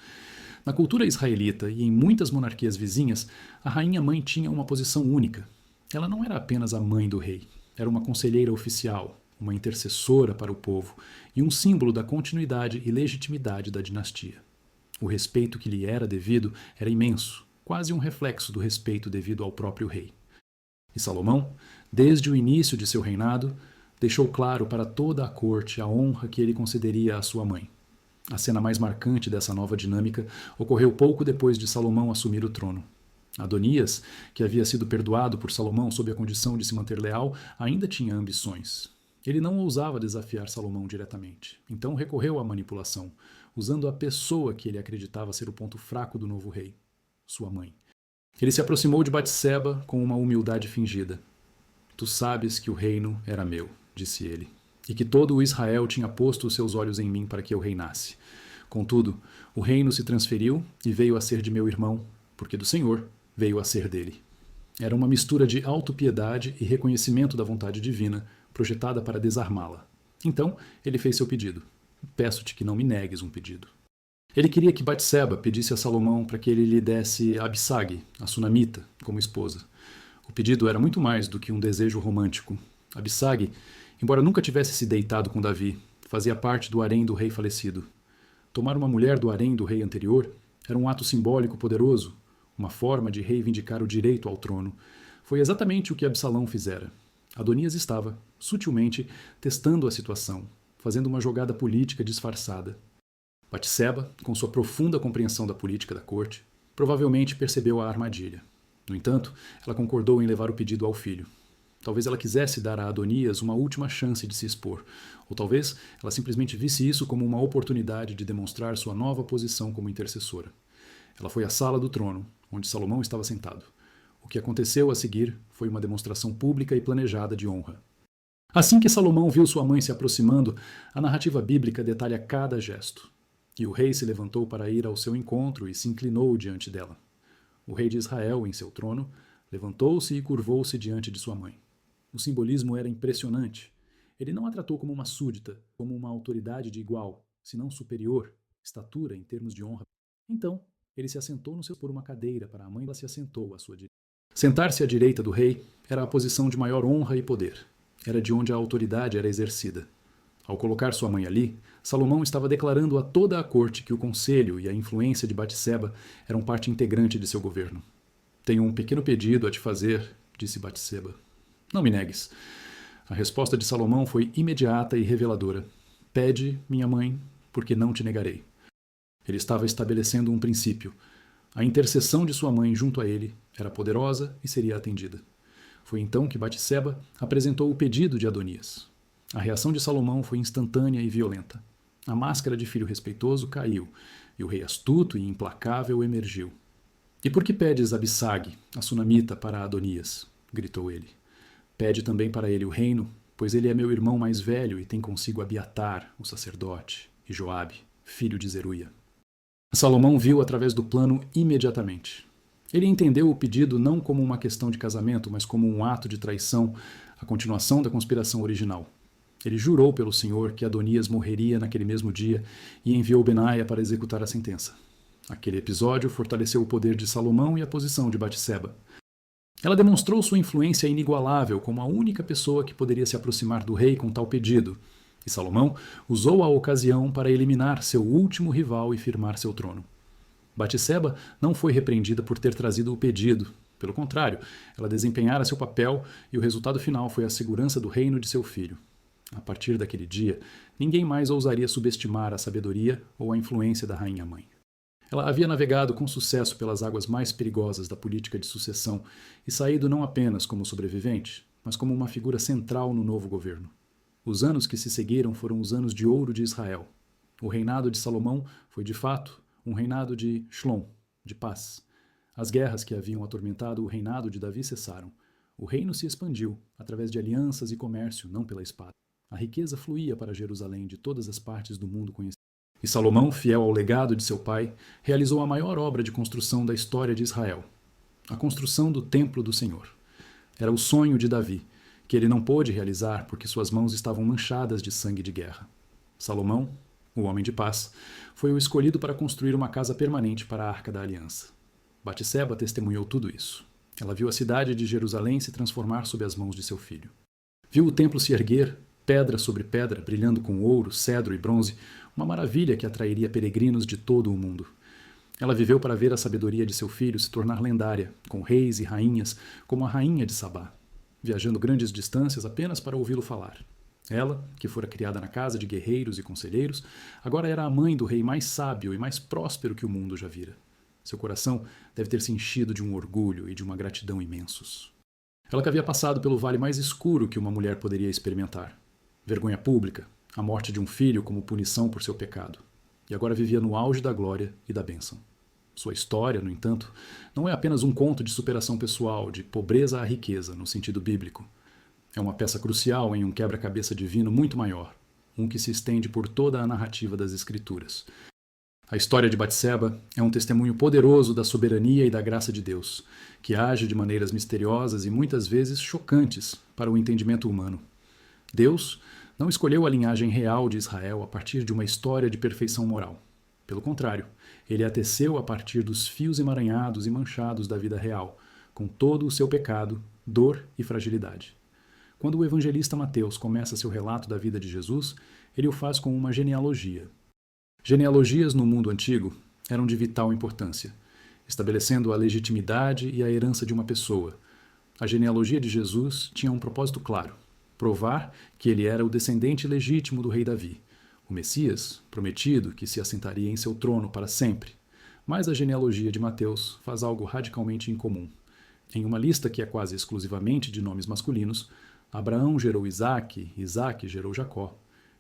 Na cultura israelita e em muitas monarquias vizinhas, a rainha-mãe tinha uma posição única. Ela não era apenas a mãe do rei, era uma conselheira oficial, uma intercessora para o povo e um símbolo da continuidade e legitimidade da dinastia. O respeito que lhe era devido era imenso, quase um reflexo do respeito devido ao próprio rei. E Salomão, desde o início de seu reinado, deixou claro para toda a corte a honra que ele concederia à sua mãe. A cena mais marcante dessa nova dinâmica ocorreu pouco depois de Salomão assumir o trono. Adonias, que havia sido perdoado por Salomão sob a condição de se manter leal, ainda tinha ambições. Ele não ousava desafiar Salomão diretamente, então recorreu à manipulação, usando a pessoa que ele acreditava ser o ponto fraco do novo rei, sua mãe. Ele se aproximou de Batseba com uma humildade fingida. Tu sabes que o reino era meu, disse ele, e que todo o Israel tinha posto os seus olhos em mim para que eu reinasse. Contudo, o reino se transferiu e veio a ser de meu irmão, porque do Senhor veio a ser dele. Era uma mistura de autopiedade e reconhecimento da vontade divina, projetada para desarmá-la. Então, ele fez seu pedido. Peço-te que não me negues um pedido. Ele queria que Batseba pedisse a Salomão para que ele lhe desse Abissag, a sunamita, como esposa. O pedido era muito mais do que um desejo romântico. Abissag, embora nunca tivesse se deitado com Davi, fazia parte do harém do rei falecido. Tomar uma mulher do harém do rei anterior era um ato simbólico poderoso, uma forma de reivindicar o direito ao trono. Foi exatamente o que Absalão fizera. Adonias estava, sutilmente, testando a situação, fazendo uma jogada política disfarçada. Batseba, com sua profunda compreensão da política da corte, provavelmente percebeu a armadilha. No entanto, ela concordou em levar o pedido ao filho. Talvez ela quisesse dar a Adonias uma última chance de se expor, ou talvez ela simplesmente visse isso como uma oportunidade de demonstrar sua nova posição como intercessora. Ela foi à sala do trono, onde Salomão estava sentado. O que aconteceu a seguir foi uma demonstração pública e planejada de honra. Assim que Salomão viu sua mãe se aproximando, a narrativa bíblica detalha cada gesto. E o rei se levantou para ir ao seu encontro e se inclinou diante dela. O rei de Israel, em seu trono, levantou-se e curvou-se diante de sua mãe. O simbolismo era impressionante. Ele não a tratou como uma súdita, como uma autoridade de igual, senão superior, estatura em termos de honra. Então, ele se assentou no seu por uma cadeira para a mãe, ela se assentou à sua direita. Sentar-se à direita do rei era a posição de maior honra e poder. Era de onde a autoridade era exercida. Ao colocar sua mãe ali, Salomão estava declarando a toda a corte que o conselho e a influência de Batseba eram parte integrante de seu governo. Tenho um pequeno pedido a te fazer, disse Batseba. Não me negues. A resposta de Salomão foi imediata e reveladora. Pede, minha mãe, porque não te negarei. Ele estava estabelecendo um princípio. A intercessão de sua mãe junto a ele era poderosa e seria atendida. Foi então que Batseba apresentou o pedido de Adonias. A reação de Salomão foi instantânea e violenta. A máscara de filho respeitoso caiu, e o rei astuto e implacável emergiu. E por que pedes Abissag, a sunamita, para Adonias? Gritou ele. Pede também para ele o reino, pois ele é meu irmão mais velho e tem consigo Abiatar, o sacerdote, e Joabe, filho de Zeruia. Salomão viu através do plano imediatamente. Ele entendeu o pedido não como uma questão de casamento, mas como um ato de traição, a continuação da conspiração original. Ele jurou pelo Senhor que Adonias morreria naquele mesmo dia e enviou Benaia para executar a sentença. Aquele episódio fortaleceu o poder de Salomão e a posição de Batseba. Ela demonstrou sua influência inigualável como a única pessoa que poderia se aproximar do rei com tal pedido, e Salomão usou a ocasião para eliminar seu último rival e firmar seu trono. Batseba não foi repreendida por ter trazido o pedido. Pelo contrário, ela desempenhara seu papel e o resultado final foi a segurança do reino de seu filho. A partir daquele dia, ninguém mais ousaria subestimar a sabedoria ou a influência da rainha-mãe. Ela havia navegado com sucesso pelas águas mais perigosas da política de sucessão e saído não apenas como sobrevivente, mas como uma figura central no novo governo. Os anos que se seguiram foram os anos de ouro de Israel. O reinado de Salomão foi, de fato, um reinado de Shlom, de paz. As guerras que haviam atormentado o reinado de Davi cessaram. O reino se expandiu, através de alianças e comércio, não pela espada. A riqueza fluía para Jerusalém de todas as partes do mundo conhecido. E Salomão, fiel ao legado de seu pai, realizou a maior obra de construção da história de Israel, a construção do Templo do Senhor. Era o sonho de Davi, que ele não pôde realizar porque suas mãos estavam manchadas de sangue de guerra. Salomão, o homem de paz, foi o escolhido para construir uma casa permanente para a Arca da Aliança. Batseba testemunhou tudo isso. Ela viu a cidade de Jerusalém se transformar sob as mãos de seu filho. Viu o templo se erguer, pedra sobre pedra, brilhando com ouro, cedro e bronze, uma maravilha que atrairia peregrinos de todo o mundo. Ela viveu para ver a sabedoria de seu filho se tornar lendária, com reis e rainhas, como a rainha de Sabá, viajando grandes distâncias apenas para ouvi-lo falar. Ela, que fora criada na casa de guerreiros e conselheiros, agora era a mãe do rei mais sábio e mais próspero que o mundo já vira. Seu coração deve ter se enchido de um orgulho e de uma gratidão imensos. Ela que havia passado pelo vale mais escuro que uma mulher poderia experimentar. Vergonha pública, a morte de um filho como punição por seu pecado. E agora vivia no auge da glória e da bênção. Sua história, no entanto, não é apenas um conto de superação pessoal, de pobreza à riqueza, no sentido bíblico. É uma peça crucial em um quebra-cabeça divino muito maior, um que se estende por toda a narrativa das Escrituras. A história de Batseba é um testemunho poderoso da soberania e da graça de Deus, que age de maneiras misteriosas e muitas vezes chocantes para o entendimento humano. Deus não escolheu a linhagem real de Israel a partir de uma história de perfeição moral. Pelo contrário, ele a teceu a partir dos fios emaranhados e manchados da vida real, com todo o seu pecado, dor e fragilidade. Quando o evangelista Mateus começa seu relato da vida de Jesus, ele o faz com uma genealogia. Genealogias no mundo antigo eram de vital importância, estabelecendo a legitimidade e a herança de uma pessoa. A genealogia de Jesus tinha um propósito claro: provar que ele era o descendente legítimo do rei Davi, o Messias prometido que se assentaria em seu trono para sempre. Mas a genealogia de Mateus faz algo radicalmente incomum. Em uma lista que é quase exclusivamente de nomes masculinos, Abraão gerou Isaque, Isaque gerou Jacó.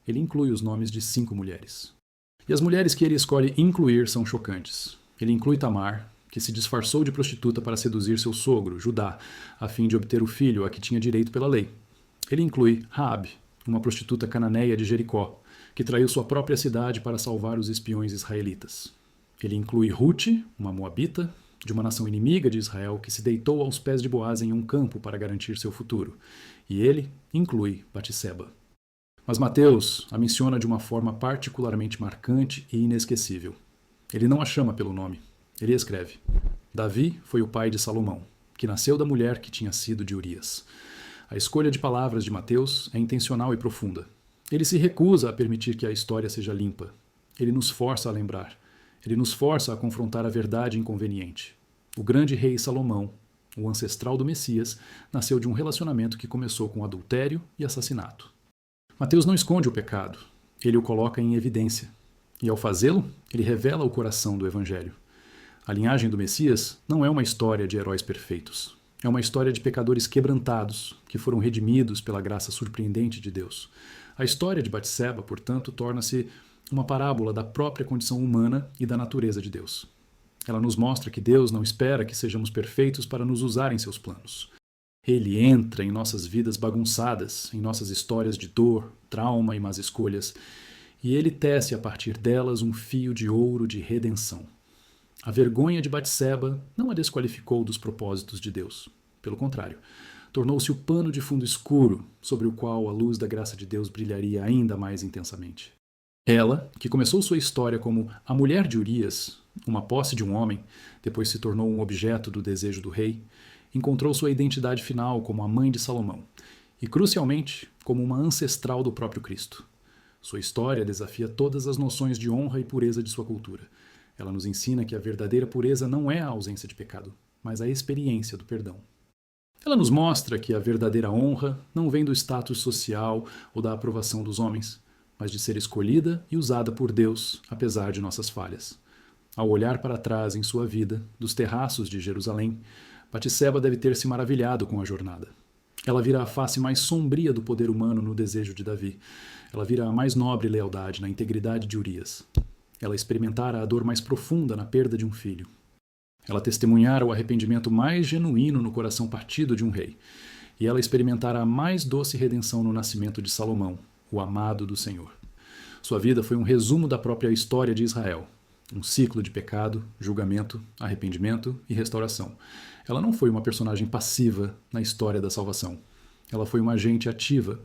Ele inclui os nomes de 5 mulheres. E as mulheres que ele escolhe incluir são chocantes. Ele inclui Tamar, que se disfarçou de prostituta para seduzir seu sogro, Judá, a fim de obter o filho a que tinha direito pela lei. Ele inclui Raabe, uma prostituta cananeia de Jericó, que traiu sua própria cidade para salvar os espiões israelitas. Ele inclui Rute, uma moabita, de uma nação inimiga de Israel que se deitou aos pés de Boaz em um campo para garantir seu futuro. E ele inclui Batseba. Mas Mateus a menciona de uma forma particularmente marcante e inesquecível. Ele não a chama pelo nome. Ele escreve: Davi foi o pai de Salomão, que nasceu da mulher que tinha sido de Urias. A escolha de palavras de Mateus é intencional e profunda. Ele se recusa a permitir que a história seja limpa. Ele nos força a lembrar. Ele nos força a confrontar a verdade inconveniente. O grande rei Salomão, o ancestral do Messias, nasceu de um relacionamento que começou com adultério e assassinato. Mateus não esconde o pecado. Ele o coloca em evidência. E ao fazê-lo, ele revela o coração do Evangelho. A linhagem do Messias não é uma história de heróis perfeitos. É uma história de pecadores quebrantados, que foram redimidos pela graça surpreendente de Deus. A história de Batseba, portanto, torna-se uma parábola da própria condição humana e da natureza de Deus. Ela nos mostra que Deus não espera que sejamos perfeitos para nos usar em seus planos. Ele entra em nossas vidas bagunçadas, em nossas histórias de dor, trauma e más escolhas, e ele tece a partir delas um fio de ouro de redenção. A vergonha de Batseba não a desqualificou dos propósitos de Deus. Pelo contrário, tornou-se o pano de fundo escuro sobre o qual a luz da graça de Deus brilharia ainda mais intensamente. Ela, que começou sua história como a mulher de Urias, uma posse de um homem, depois se tornou um objeto do desejo do rei, encontrou sua identidade final como a mãe de Salomão e, crucialmente, como uma ancestral do próprio Cristo. Sua história desafia todas as noções de honra e pureza de sua cultura. Ela nos ensina que a verdadeira pureza não é a ausência de pecado, mas a experiência do perdão. Ela nos mostra que a verdadeira honra não vem do status social ou da aprovação dos homens, mas de ser escolhida e usada por Deus, apesar de nossas falhas. Ao olhar para trás em sua vida, dos terraços de Jerusalém, Batseba deve ter se maravilhado com a jornada. Ela vira a face mais sombria do poder humano no desejo de Davi. Ela vira a mais nobre lealdade na integridade de Urias. Ela experimentara a dor mais profunda na perda de um filho. Ela testemunhara o arrependimento mais genuíno no coração partido de um rei. E ela experimentara a mais doce redenção no nascimento de Salomão, o amado do Senhor. Sua vida foi um resumo da própria história de Israel. Um ciclo de pecado, julgamento, arrependimento e restauração. Ela não foi uma personagem passiva na história da salvação. Ela foi uma agente ativa.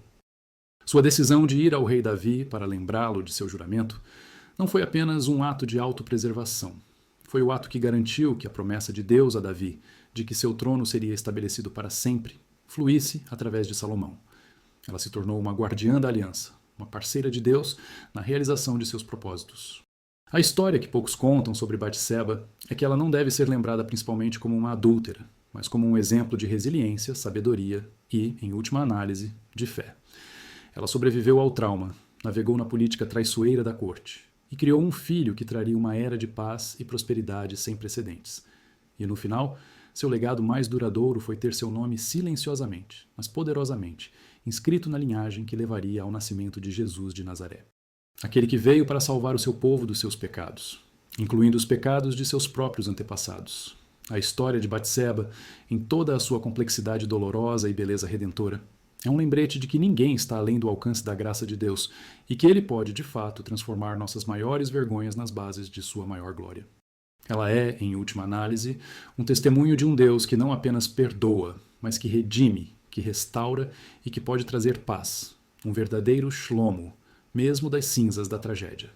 Sua decisão de ir ao rei Davi para lembrá-lo de seu juramento não foi apenas um ato de autopreservação. Foi o ato que garantiu que a promessa de Deus a Davi, de que seu trono seria estabelecido para sempre, fluísse através de Salomão. Ela se tornou uma guardiã da aliança, uma parceira de Deus na realização de seus propósitos. A história que poucos contam sobre Batseba é que ela não deve ser lembrada principalmente como uma adúltera, mas como um exemplo de resiliência, sabedoria e, em última análise, de fé. Ela sobreviveu ao trauma, navegou na política traiçoeira da corte e criou um filho que traria uma era de paz e prosperidade sem precedentes. E no final, seu legado mais duradouro foi ter seu nome silenciosamente, mas poderosamente, inscrito na linhagem que levaria ao nascimento de Jesus de Nazaré. Aquele que veio para salvar o seu povo dos seus pecados, incluindo os pecados de seus próprios antepassados. A história de Batseba, em toda a sua complexidade dolorosa e beleza redentora, é um lembrete de que ninguém está além do alcance da graça de Deus e que Ele pode, de fato, transformar nossas maiores vergonhas nas bases de sua maior glória. Ela é, em última análise, um testemunho de um Deus que não apenas perdoa, mas que redime, que restaura e que pode trazer paz, um verdadeiro shlomo, mesmo das cinzas da tragédia.